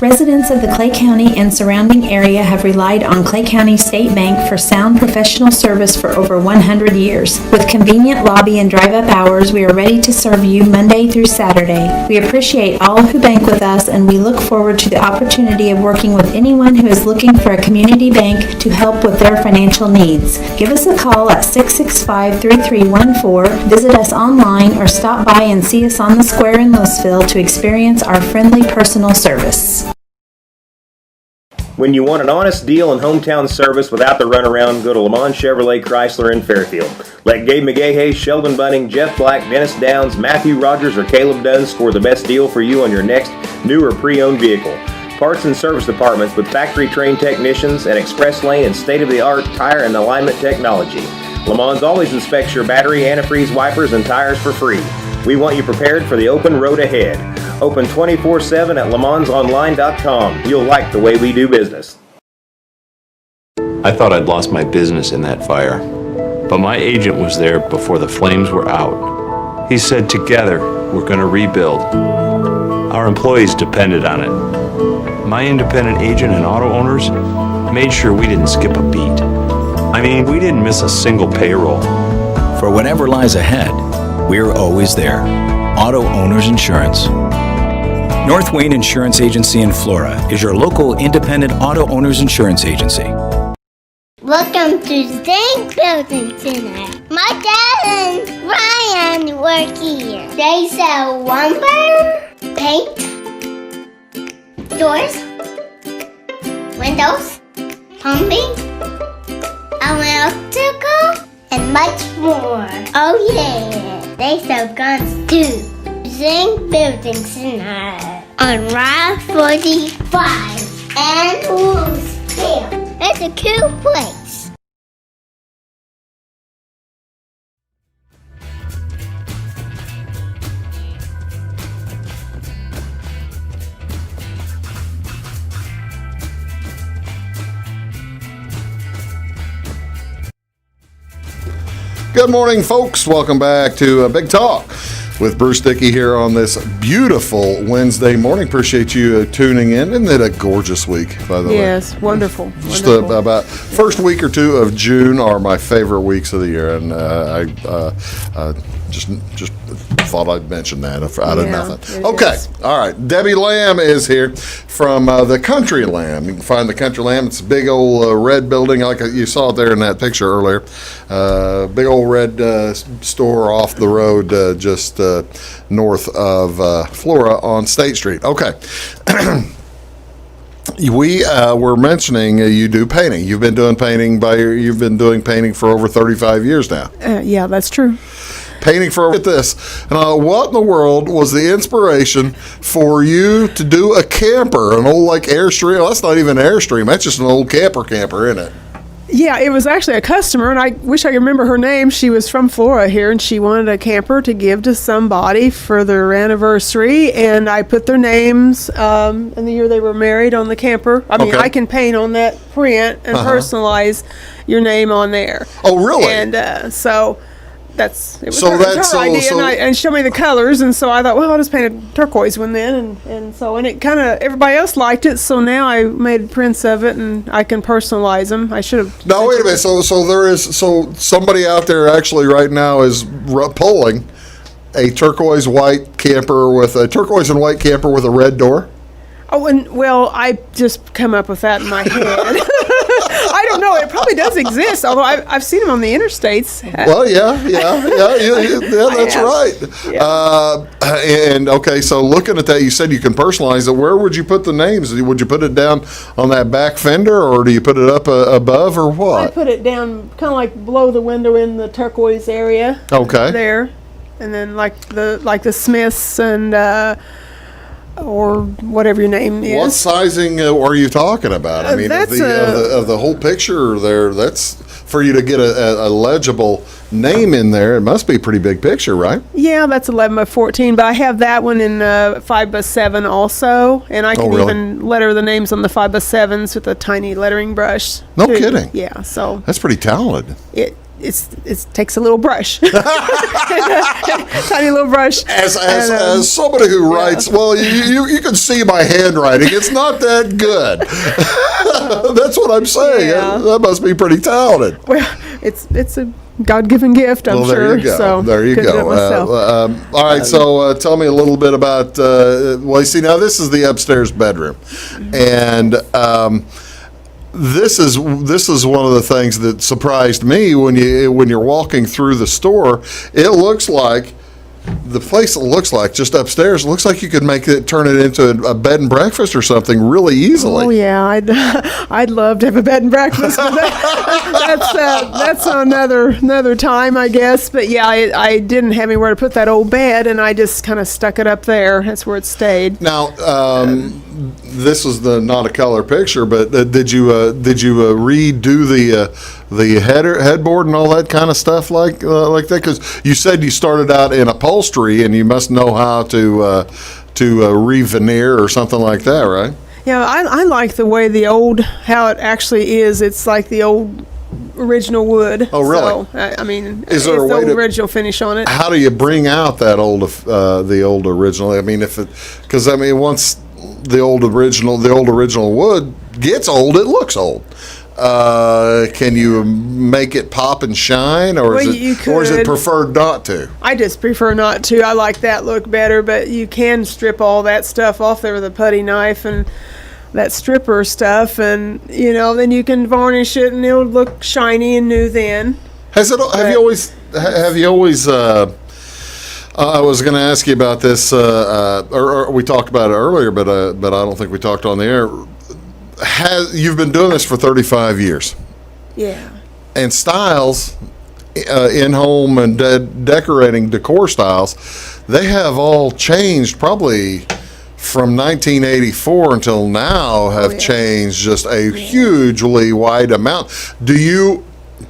S12: Residents of the Clay County and surrounding area have relied on Clay County State Bank for sound professional service for over 100 years. With convenient lobby and drive-up hours, we are ready to serve you Monday through Saturday. We appreciate all who bank with us, and we look forward to the opportunity of working with anyone who is looking for a community bank to help with their financial needs. Give us a call at 665-3314, visit us online, or stop by and see us on the square in Louisville to experience our friendly personal service.
S3: When you want an honest deal and hometown service without the runaround, go to Lamont Chevrolet Chrysler in Fairfield. Let Gabe McGahey, Sheldon Bunning, Jeff Black, Dennis Downs, Matthew Rogers, or Caleb Dunn score the best deal for you on your next new or pre-owned vehicle. Parts and service departments with factory-trained technicians and express lane and state-of-the-art tire and alignment technology. Lamont always inspects your battery, antifreeze, wipers, and tires for free. We want you prepared for the open road ahead. Open 24/7 at LeMansOnline.com. You'll like the way we do business.
S13: I thought I'd lost my business in that fire, but my agent was there before the flames were out. He said, together, we're going to rebuild. Our employees depended on it. My independent agent and auto owners made sure we didn't skip a beat. I mean, we didn't miss a single payroll.
S14: For whatever lies ahead, we're always there. Auto Owners Insurance. North Wayne Insurance Agency in Flora is your local independent auto owners insurance agency.
S9: Welcome to Zinc Building Center. My dad and Ryan work here. They sell lumber, paint, doors, windows, plumbing, electrical, and much more. Oh yeah, they sell guns too. Zinc Building Center on Route 45 and Louisville. It's a cool place.
S1: Good morning, folks. Welcome back to Big Talk with Bruce Dickey here on this beautiful Wednesday morning. Appreciate you tuning in. Isn't it a gorgeous week, by the way?
S2: Yes, wonderful.
S1: Just
S2: wonderful.
S1: about first week or two of June are my favorite weeks of the year, and I just thought I'd mention that out of nothing. Okay, all right. Debbie Lamb is here from the Country Lamb. You can find the Country Lamb. It's a big old red building, like you saw it there in that picture earlier. Big old red store off the road, just north of Flora on State Street. Okay. We were mentioning you do painting. You've been doing painting for over 35 years now.
S2: Yeah, that's true.
S1: Painting for this. What in the world was the inspiration for you to do a camper, an old like Airstream? Well, that's not even an Airstream. That's just an old camper, isn't it?
S2: Yeah, it was actually a customer, and I wish I could remember her name. She was from Flora here, and she wanted a camper to give to somebody for their anniversary, and I put their names and the year they were married on the camper. I mean, I can paint on that print and personalize your name on there.
S1: Oh, really?
S2: And it was her idea, and show me the colors, and so I thought, well, I'll just paint a turquoise one then, and it kind of, everybody else liked it, so now I made prints of it, and I can personalize them. I should have.
S1: No, wait a minute. So somebody out there actually right now is pulling a turquoise and white camper with a red door.
S2: Oh, and well, I just come up with that in my head. I don't know. It probably does exist, although I've seen them on the interstates.
S1: Well, yeah, that's right. Yeah. And okay, so looking at that, you said you can personalize it. Where would you put the names? Would you put it down on that back fender, or do you put it up above, or what?
S2: I put it down kind of like below the window in the turquoise area.
S1: Okay.
S2: There, and then like the Smiths and or whatever your name is.
S1: What sizing are you talking about? I mean, of
S2: That's
S1: the whole picture there, that's for you to get a legible name in there. It must be a pretty big picture, right?
S2: Yeah, that's 11 by 14, but I have that one in 5 by 7 also, and I can
S1: really?
S2: even letter the names on the 5 by 7s with a tiny lettering brush.
S1: No
S2: too.
S1: kidding.
S2: Yeah, so
S1: That's pretty talented.
S2: it takes a little brush, tiny little brush.
S1: As somebody who writes, well, you can see my handwriting. It's not that good. That's what I'm saying.
S2: Yeah.
S1: That must be pretty talented.
S2: Well, it's a God-given gift, I'm
S1: Well,
S2: sure.
S1: there you go.
S2: So
S1: There you
S2: couldn't do it
S1: go.
S2: myself.
S1: All right, so tell me a little bit about. Well, you see, now this is the upstairs bedroom, and this is one of the things that surprised me when you're walking through the store. It looks like the place looks like just upstairs. It looks like you could turn it into a bed and breakfast or something really easily.
S2: Oh yeah, I'd love to have a bed and breakfast. But that's another time, I guess. But yeah, I didn't have anywhere to put that old bed, and I just kind of stuck it up there. That's where it stayed.
S1: Now, this is not a color picture, but did you redo the headboard and all that kind of stuff like that? Because you said you started out in upholstery, and you must know how to re-veneer or something like that, right?
S2: Yeah, I like the way how it actually is. It's like the old original wood.
S1: Oh, really?
S2: So, I mean,
S1: Is there a way
S2: the
S1: to-
S2: original finish on it.
S1: How do you bring out that the old original? I mean, because once the old original wood gets old, it looks old. Can you make it pop and shine, or
S2: Well,
S1: is
S2: you
S1: or is it
S2: could.
S1: preferred not to?
S2: I just prefer not to. I like that look better, but you can strip all that stuff off there with a putty knife and that stripper stuff, and then you can varnish it and it'll look shiny and new then.
S1: Have you always I was going to ask you about this, or we talked about it earlier, but I don't think we talked on the air. You've been doing this for 35 years,
S2: Yeah.
S1: and styles, in-home and decorating decor styles, they have all changed probably from 1984 until now, have changed just a hugely wide amount. Do you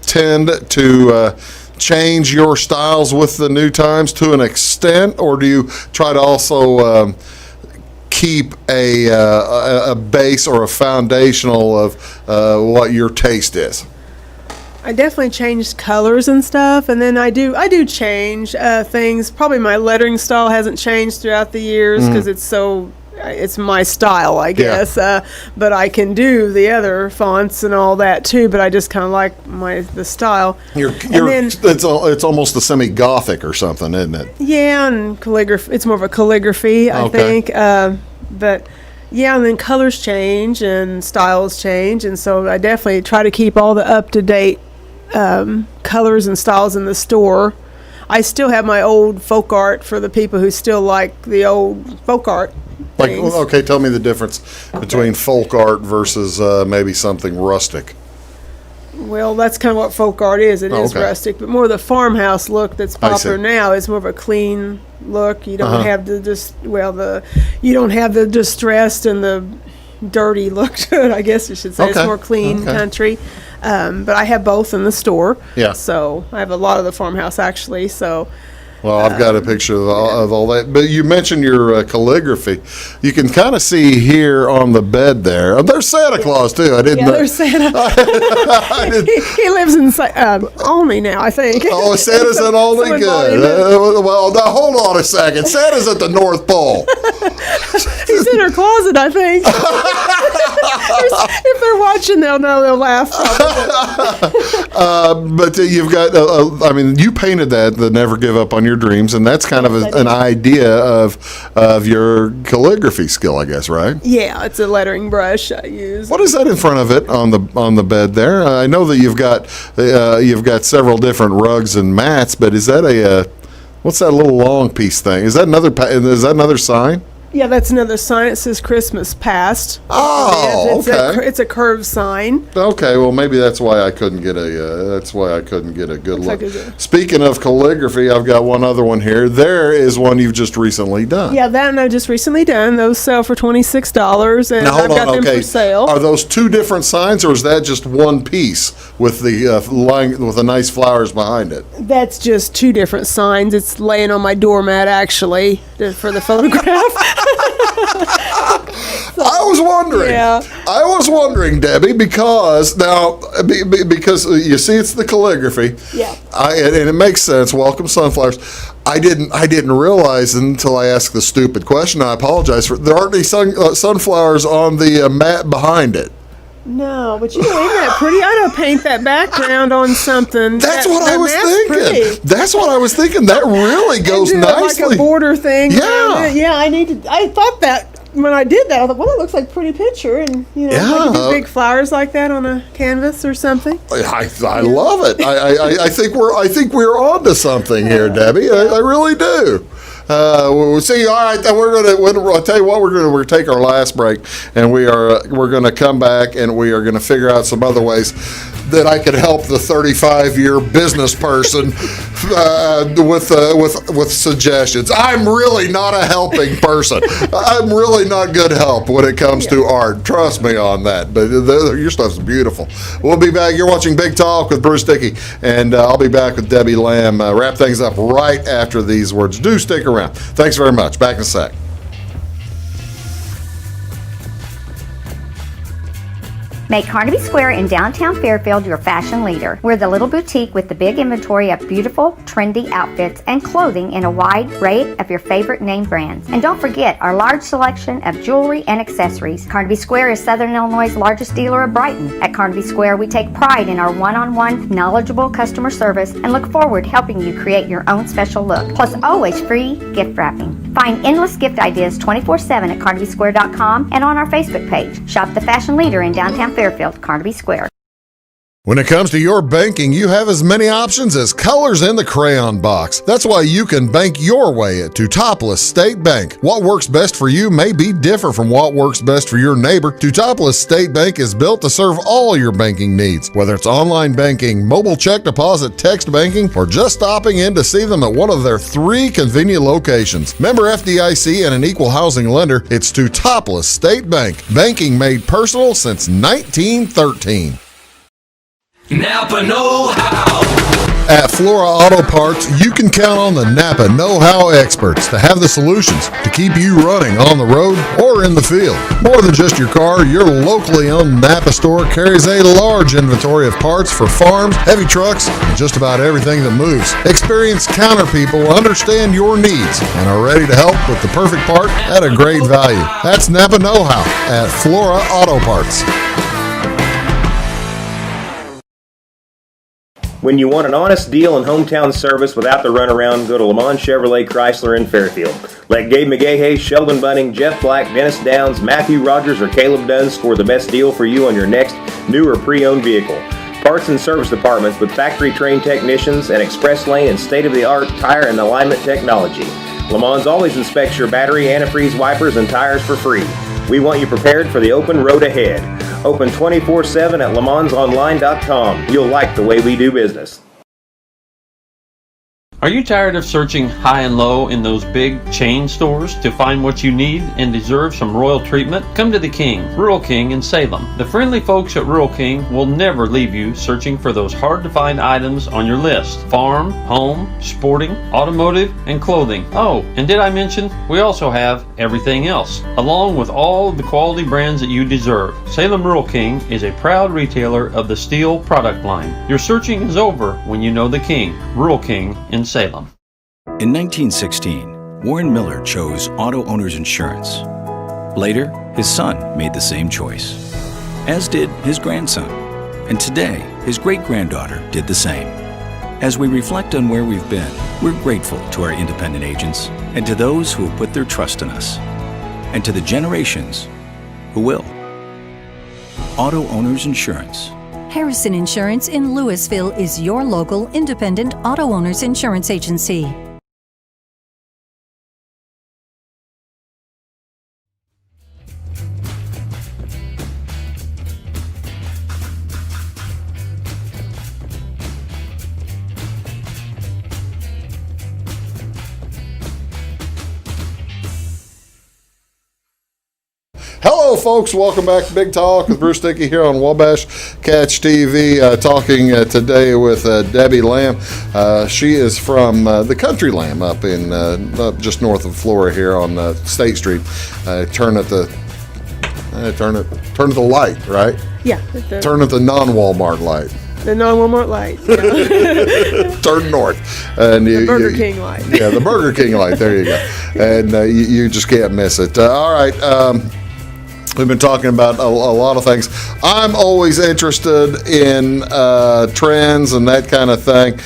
S1: tend to change your styles with the new times to an extent, or do you try to also keep a base or a foundational of what your taste is?
S2: I definitely changed colors and stuff, and then I do change things. Probably my lettering style hasn't changed throughout the years because it's my style, I guess. But I can do the other fonts and all that too. But I just kind of like the style.
S1: It's almost a semi-Gothic or something, isn't it?
S2: Yeah, and calligraphy. It's more of a calligraphy, I think. But yeah, and then colors change and styles change, and so I definitely try to keep all the up-to-date colors and styles in the store. I still have my old folk art for the people who still like the old folk art.
S1: Like,
S2: things.
S1: okay, tell me the difference between folk art versus maybe something rustic.
S2: Well, that's kind of what folk art is. It is rustic, but more the farmhouse look that's popular now is more of a clean look. You don't have you don't have the distressed and the dirty look to it, I guess you should say. It's more clean country. But I have both in the store. Yeah. So I have a lot of the farmhouse actually. So.
S1: Well, I've got a picture of all that. But you mentioned your calligraphy. You can kind of see here on the bed there. There's Santa Claus, too. I didn't know.
S2: There's Santa. He lives in Olney now, I think.
S1: Oh, Santa's in Olney? Good. Well, now hold on a second. Santa's at the North Pole.
S2: He's in her closet, I think. If they're watching, they'll know. They'll laugh.
S1: But you've got, you painted that, the Never Give Up on Your Dreams, and that's kind of an idea of your calligraphy skill, I guess, right?
S2: Yeah, it's a lettering brush I use.
S1: What is that in front of it on the bed there? I know that you've got several different rugs and mats, but is that what's that little long piece thing? Is that another sign?
S2: Yeah, that's another sign. It says Christmas past.
S1: Oh, okay.
S2: It's a curved sign.
S1: Okay, well maybe that's why I couldn't get a good look.
S2: Like
S1: Speaking of calligraphy, I've got one other one here. There is one you've just recently done.
S2: Yeah, that one I've just recently done. Those sell for $26, and
S1: Now, hold
S2: I've got
S1: on,
S2: them
S1: okay.
S2: for sale.
S1: Are those two different signs, or is that just one piece with the line with the nice flowers behind it?
S2: That's just two different signs. It's laying on my doormat, actually, for the photograph.
S1: I was wondering.
S2: Yeah.
S1: I was wondering, Debbie, because now because you see, it's the calligraphy.
S2: Yeah.
S1: And it makes sense. Welcome sunflowers. I didn't realize until I asked the stupid question. I apologize for. There aren't any sunflowers on the mat behind it.
S2: No, but isn't that pretty? I don't paint that background on something.
S1: That's what I was thinking.
S2: Pretty.
S1: That's what I was thinking. That really goes
S2: And
S1: nicely.
S2: like a border thing.
S1: Yeah.
S2: Yeah, I thought that when I did that, I thought, well, it looks like a pretty picture. And, I could do big flowers like that on a canvas or something.
S1: I love it. I think we're on to something here, Debbie. I really do. We'll see. All right, I'll tell you what. We're gonna take our last break, and we're gonna come back, and we are gonna figure out some other ways that I could help the 35-year business person with suggestions. I'm really not a helping person. I'm really not good help when it comes to art. Trust me on that. But your stuff's beautiful. We'll be back. You're watching Big Talk with Bruce Dickey, and I'll be back with Debbie Lamb. Wrap things up right after these words. Do stick around. Thanks very much. Back in a sec.
S15: Make Carnaby Square in downtown Fairfield your fashion leader. We're the little boutique with the big inventory of beautiful, trendy outfits and clothing in a wide array of your favorite name brands. And don't forget our large selection of jewelry and accessories. Carnaby Square is Southern Illinois' largest dealer of Brighton. At Carnaby Square, we take pride in our one-on-one, knowledgeable customer service and look forward to helping you create your own special look. Plus, always free gift wrapping. Find endless gift ideas 24/7 at CarnabySquare.com and on our Facebook page. Shop the fashion leader in downtown Fairfield, Carnaby Square.
S1: When it comes to your banking, you have as many options as colors in the crayon box. That's why you can bank your way at Teutopolis State Bank. What works best for you may be different from what works best for your neighbor. Teutopolis State Bank is built to serve all your banking needs, whether it's online banking, mobile check deposit, text banking, or just stopping in to see them at one of their 3 convenient locations. Member FDIC and an equal housing lender, it's Teutopolis State Bank. Banking made personal since 1913.
S16: Napa know-how.
S1: At Flora Auto Parts, you can count on the Napa know-how experts to have the solutions to keep you running on the road or in the field. More than just your car, your locally owned Napa store carries a large inventory of parts for farms, heavy trucks, and just about everything that moves. Experienced counter people understand your needs and are ready to help with the perfect part at a great value. That's Napa know-how at Flora Auto Parts.
S3: When you want an honest deal and hometown service without the runaround, go to Lamont Chevrolet Chrysler in Fairfield. Let Gabe McGahey, Sheldon Bunning, Jeff Black, Dennis Downs, Matthew Rogers, or Caleb Dunn score the best deal for you on your next new or pre-owned vehicle. Parts and service departments with factory-trained technicians and express lane and state-of-the-art tire and alignment technology. Lamont always inspects your battery, antifreeze, wipers, and tires for free. We want you prepared for the open road ahead. Open 24/7 at LeMansOnline.com. You'll like the way we do business.
S17: Are you tired of searching high and low in those big chain stores to find what you need and deserve some royal treatment? Come to the King, Rural King in Salem. The friendly folks at Rural King will never leave you searching for those hard to find items on your list. Farm, home, sporting, automotive, and clothing. Oh, and did I mention we also have everything else, along with all the quality brands that you deserve. Salem Rural King is a proud retailer of the steel product line. Your searching is over when you know the King, Rural King in Salem.
S14: In 1916, Warren Miller chose Auto Owners Insurance. Later, his son made the same choice, as did his grandson. And today, his great-granddaughter did the same. As we reflect on where we've been, we're grateful to our independent agents and to those who have put their trust in us, and to the generations who will. Auto Owners Insurance.
S18: Harrison Insurance in Louisville is your local independent auto owners insurance agency.
S1: Hello, folks. Welcome back to Big Talk with Bruce Dickey here on Wabash Catch TV. Talking today with Debbie Lamb. She is from the Country Lamb up in just north of Flora here on State Street. Turn at the light, right?
S2: Yeah.
S1: Turn at the non-Walmart light.
S2: The non-Walmart light. Yeah.
S1: Turn north. And
S2: the Burger King light.
S1: Yeah, the Burger King light. There you go. And you just can't miss it. All right. We've been talking about a lot of things. I'm always interested in trends and that kind of thing.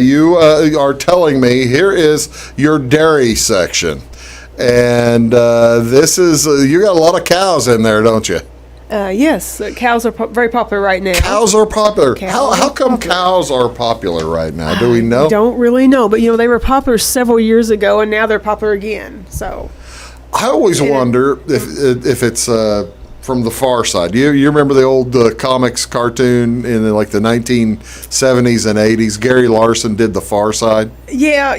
S1: You are telling me here is your dairy section. And this is, you got a lot of cows in there, don't you?
S2: Yes, cows are very popular right now.
S1: Cows are popular. How come cows are popular right now? Do we know?
S2: I don't really know, but they were popular several years ago, and now they're popular again. So,
S1: I always wonder if it's from the Far Side. You remember the old comics cartoon in like the 1970s and 80s? Gary Larson did the Far Side.
S2: Yeah.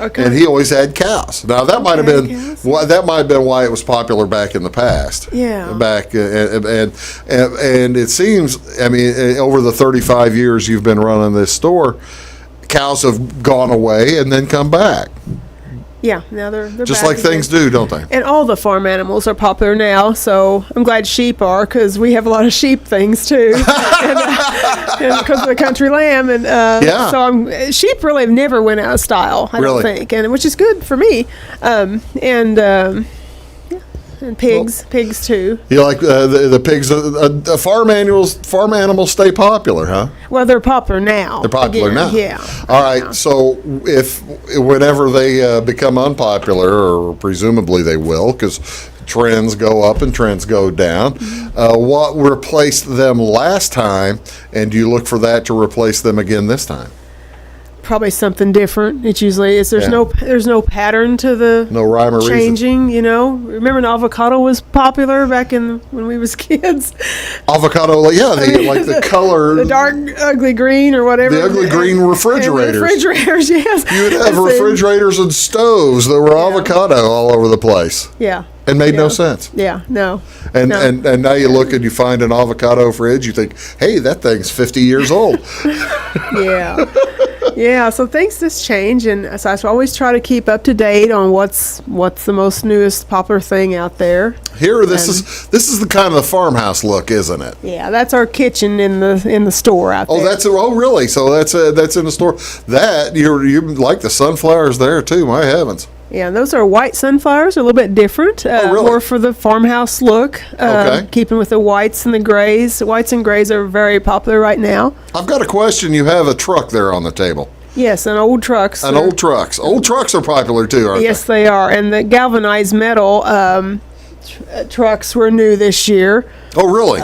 S2: Okay.
S1: And he always had cows. Now that might have been why it was popular back in the past.
S2: Yeah.
S1: Back and it seems, I mean, over the 35 years you've been running this store, cows have gone away and then come back.
S2: Yeah, now they're
S1: just
S2: back
S1: like things do, don't they?
S2: And all the farm animals are popular now, so I'm glad sheep are, because we have a lot of sheep things too, and because of the Country Lamb, and so sheep really have never went out of style, I don't think, and which is good for me, and pigs too.
S1: You like the pigs? Farm animals stay popular, huh?
S2: Well, they're popular now.
S1: They're popular now.
S2: Yeah.
S1: All right. So whenever they become unpopular, or presumably they will, because trends go up and trends go down, what replaced them last time, and do you look for that to replace them again this time?
S2: Probably something different. It's usually there's no pattern to the
S1: no rhyme or
S2: changing. Reason. Remember when avocado was popular back when we was kids?
S1: Avocado, like the color,
S2: the dark ugly green or whatever.
S1: The ugly green refrigerators.
S2: And refrigerators, yes.
S1: You would have refrigerators and stoves that were avocado all over the place.
S2: Yeah.
S1: It made no sense.
S2: Yeah, no.
S1: And now you look and you find an avocado fridge, you think, hey, that thing's 50 years old.
S2: Yeah. Yeah, so things just change, and so I always try to keep up to date on what's the most newest popular thing out there.
S1: Here, this is the kind of the farmhouse look, isn't it?
S2: Yeah, that's our kitchen in the store out there.
S1: Really? So that's in the store. That you like the sunflowers there too? My heavens.
S2: Yeah, those are white sunflowers, a little bit different, more for the farmhouse look.
S1: Okay.
S2: Keeping with the whites and the grays. Whites and grays are very popular right now.
S1: I've got a question. You have a truck there on the table.
S2: Yes, and old trucks.
S1: Old trucks. Old trucks are popular too, aren't they?
S2: Yes, they are. And the galvanized metal trucks were new this year.
S1: Oh, really?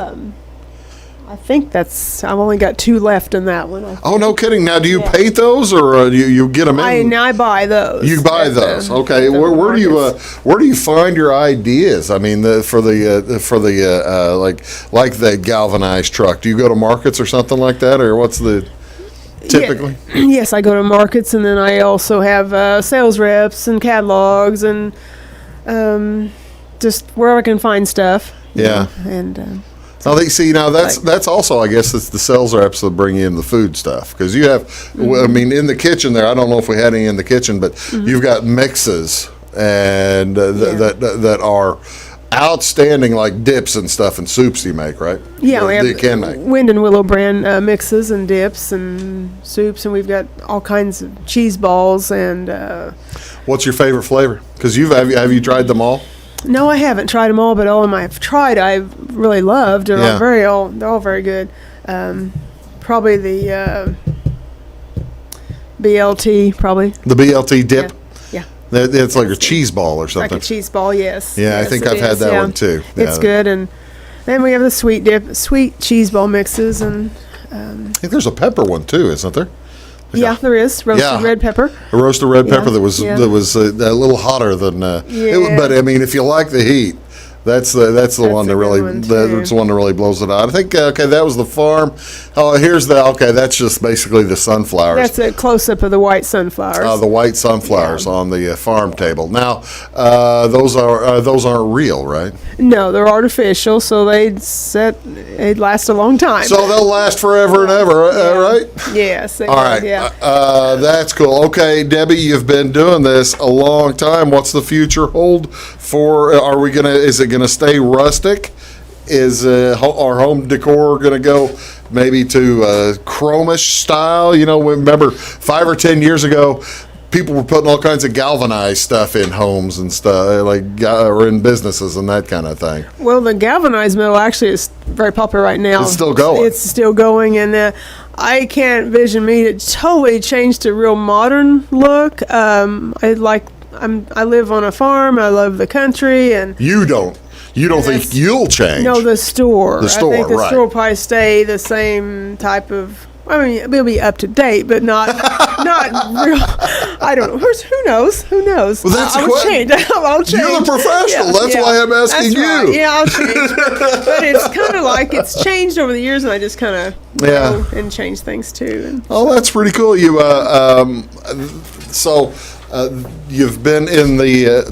S2: I think I've only got 2 left in that one.
S1: Oh, no kidding. Now, do you paint those, or you get them in?
S2: I buy those.
S1: You buy those, okay. Where do you find your ideas? I mean, for the like the galvanized truck. Do you go to markets or something like that, or what's the typically?
S2: Yeah. Yes, I go to markets, and then I also have sales reps and catalogs and just wherever I can find stuff.
S1: Yeah.
S2: And.
S1: That's also, I guess, it's the sales reps that bring in the food stuff, because you have, I mean, in the kitchen there, I don't know if we had any in the kitchen, but you've got mixes and that are outstanding, like dips and stuff and soups you make, right?
S2: Yeah, we have
S1: you can make.
S2: Wind and Willow brand mixes and dips and soups, and we've got all kinds of cheese balls and.
S1: What's your favorite flavor? Because have you tried them all?
S2: No, I haven't tried them all, but all of them I've tried, I've really loved. They're all very good. Probably the BLT, probably.
S1: The BLT dip?
S2: Yeah.
S1: It's like a cheese ball or something.
S2: Like a cheese ball, yes.
S1: Yeah,
S2: yes,
S1: I think I've had that one too.
S2: It's good, and then we have the sweet cheese ball mixes, and
S1: I think there's a pepper one too, isn't there?
S2: There is roasted red pepper.
S1: A roasted red pepper that was a little hotter than. But I mean, if you like the heat, That's the one that really that's the one that really blows it out. I think that was the farm. Oh, here's that's just basically the sunflowers.
S2: That's a close up of the white sunflowers.
S1: The white sunflowers on the farm table. Now, those aren't real, right?
S2: No, they're artificial, so they'd last a long time.
S1: So they'll last forever and ever, right?
S2: Yes.
S1: All right.
S2: Yeah.
S1: That's cool. Okay, Debbie, you've been doing this a long time. What's the future hold for? Is it gonna stay rustic? Is our home decor gonna go maybe to chromish style? Remember 5 or 10 years ago, people were putting all kinds of galvanized stuff in homes and stuff, or in businesses and that kind of thing.
S2: Well, the galvanized metal actually is very popular right now.
S1: It's still going.
S2: It's still going, and I can't envision me to totally change to real modern look. I live on a farm. I love the country, and
S1: you don't think you'll change?
S2: No, the store.
S1: The store,
S2: I think the
S1: right.
S2: store will probably stay the same type of. I mean, it'll be up to date, but not real. I don't know. Who knows? Who knows?
S1: Well, that's
S2: I'll change. I'll change.
S1: You're the professional. That's why I'm asking you.
S2: Right. Yeah, I'll change. But it's kind of like it's changed over the years, and I just kind of go and change things too.
S1: That's pretty cool. You you've been in the.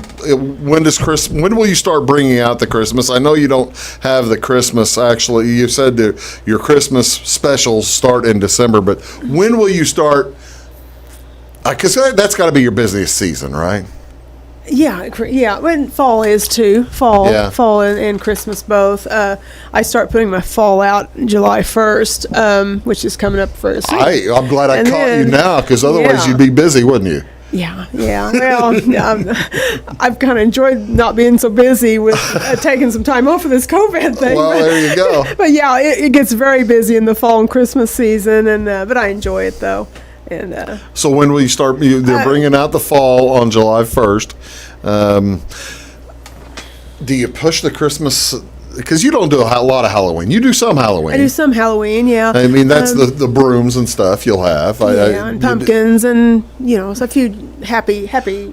S1: When will you start bringing out the Christmas? I know you don't have the Christmas. Actually, you said your Christmas specials start in December, but when will you start? Because that's got to be your busiest season, right?
S2: Yeah. When fall is too. Fall and Christmas both. I start putting my fall out July 1st, which is coming up very soon.
S1: I'm glad I caught you now, because otherwise you'd be busy, wouldn't you?
S2: Yeah. Well, I've kind of enjoyed not being so busy with taking some time off of this COVID thing.
S1: Well, there you go.
S2: But yeah, it gets very busy in the fall and Christmas season, and but I enjoy it though. And
S1: so when will you start? They're bringing out the fall on July 1st. Do you push the Christmas? Because you don't do a lot of Halloween. You do some Halloween.
S2: I do some Halloween, yeah.
S1: I mean, that's the brooms and stuff you'll have.
S2: And pumpkins and, so a few happy.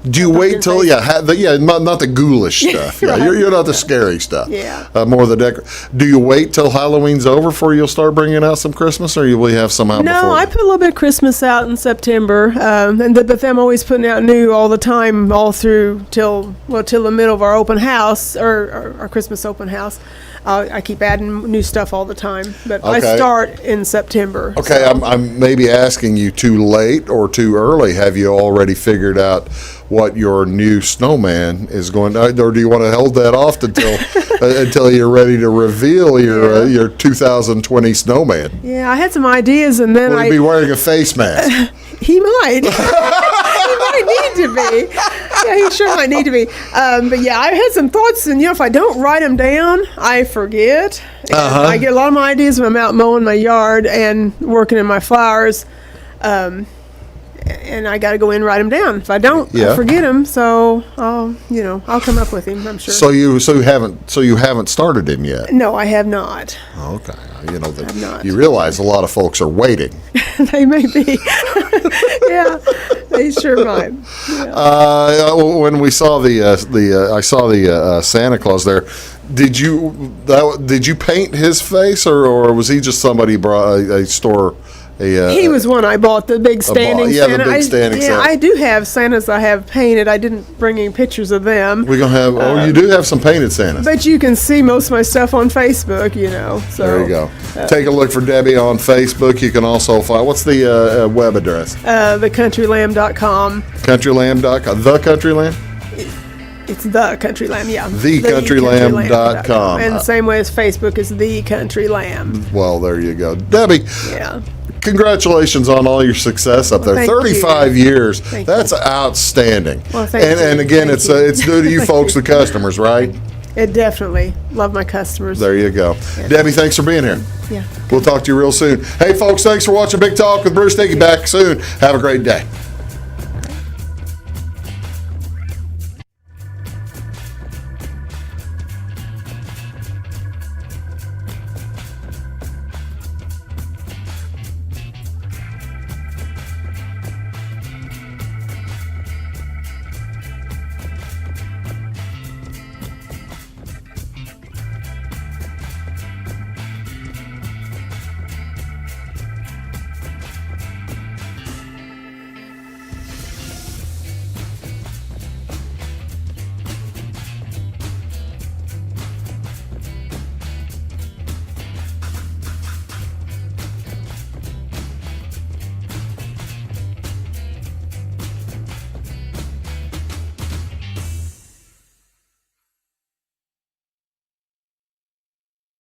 S1: Do you wait till, not the ghoulish stuff.
S2: Right.
S1: You're not the scary stuff.
S2: Yeah.
S1: More the decor. Do you wait till Halloween's over before you'll start bringing out some Christmas, or will you have some out before?
S2: No, I put a little bit of Christmas out in September, but I'm always putting out new all the time, all through till the middle of our open house, or our Christmas open house. I keep adding new stuff all the time, but I start in September.
S1: Okay, so. I'm maybe asking you too late or too early. Have you already figured out what your new snowman is going to, or do you want to hold that off until you're ready to reveal your 2020 snowman?
S2: Yeah, I had some ideas, and then
S1: Will he be wearing a face mask?
S2: He might. He might need to be. Yeah, he sure might need to be. But yeah, I had some thoughts, and if I don't write them down, I forget. I get a lot of my ideas when I'm out mowing my yard and working in my flowers. And I got to go in and write them down. If I don't, I forget them. So I'll come up with him, I'm sure.
S1: So you haven't started him yet?
S2: No, I have not.
S1: Okay, you realize a lot of folks are waiting.
S2: They may be. Yeah, they sure might. Yeah.
S1: When we saw I saw the Santa Claus there. Did you paint his face, or was he just somebody brought a store?
S2: He was one I bought, the big standing Santa.
S1: The big standing Santa.
S2: I do have Santas I have painted. I didn't bring any pictures of them.
S1: We're going to have, you do have some painted Santas.
S2: But you can see most of my stuff on Facebook, So
S1: there you go. Take a look for Debbie on Facebook. You can also find, what's the web address?
S2: TheCountryLamb.com.
S1: CountryLamb.com. The Country Lamb?
S2: It's The Country Lamb, yeah.
S1: TheCountryLamb.com.
S2: And the same way as Facebook is The Country Lamb.
S1: Well, there you go. Debbie.
S2: Yeah.
S1: Congratulations on all your success up there. 35 years. That's outstanding.
S2: Well, thank you.
S1: And again, it's due to you folks, the customers, right?
S2: It definitely. Love my customers.
S1: There you go. Yeah. Debbie, thanks for being here.
S2: Yeah.
S1: We'll talk to you real soon. Hey, folks, thanks for watching Big Talk with Bruce. Dickey. Back soon. Have a great day.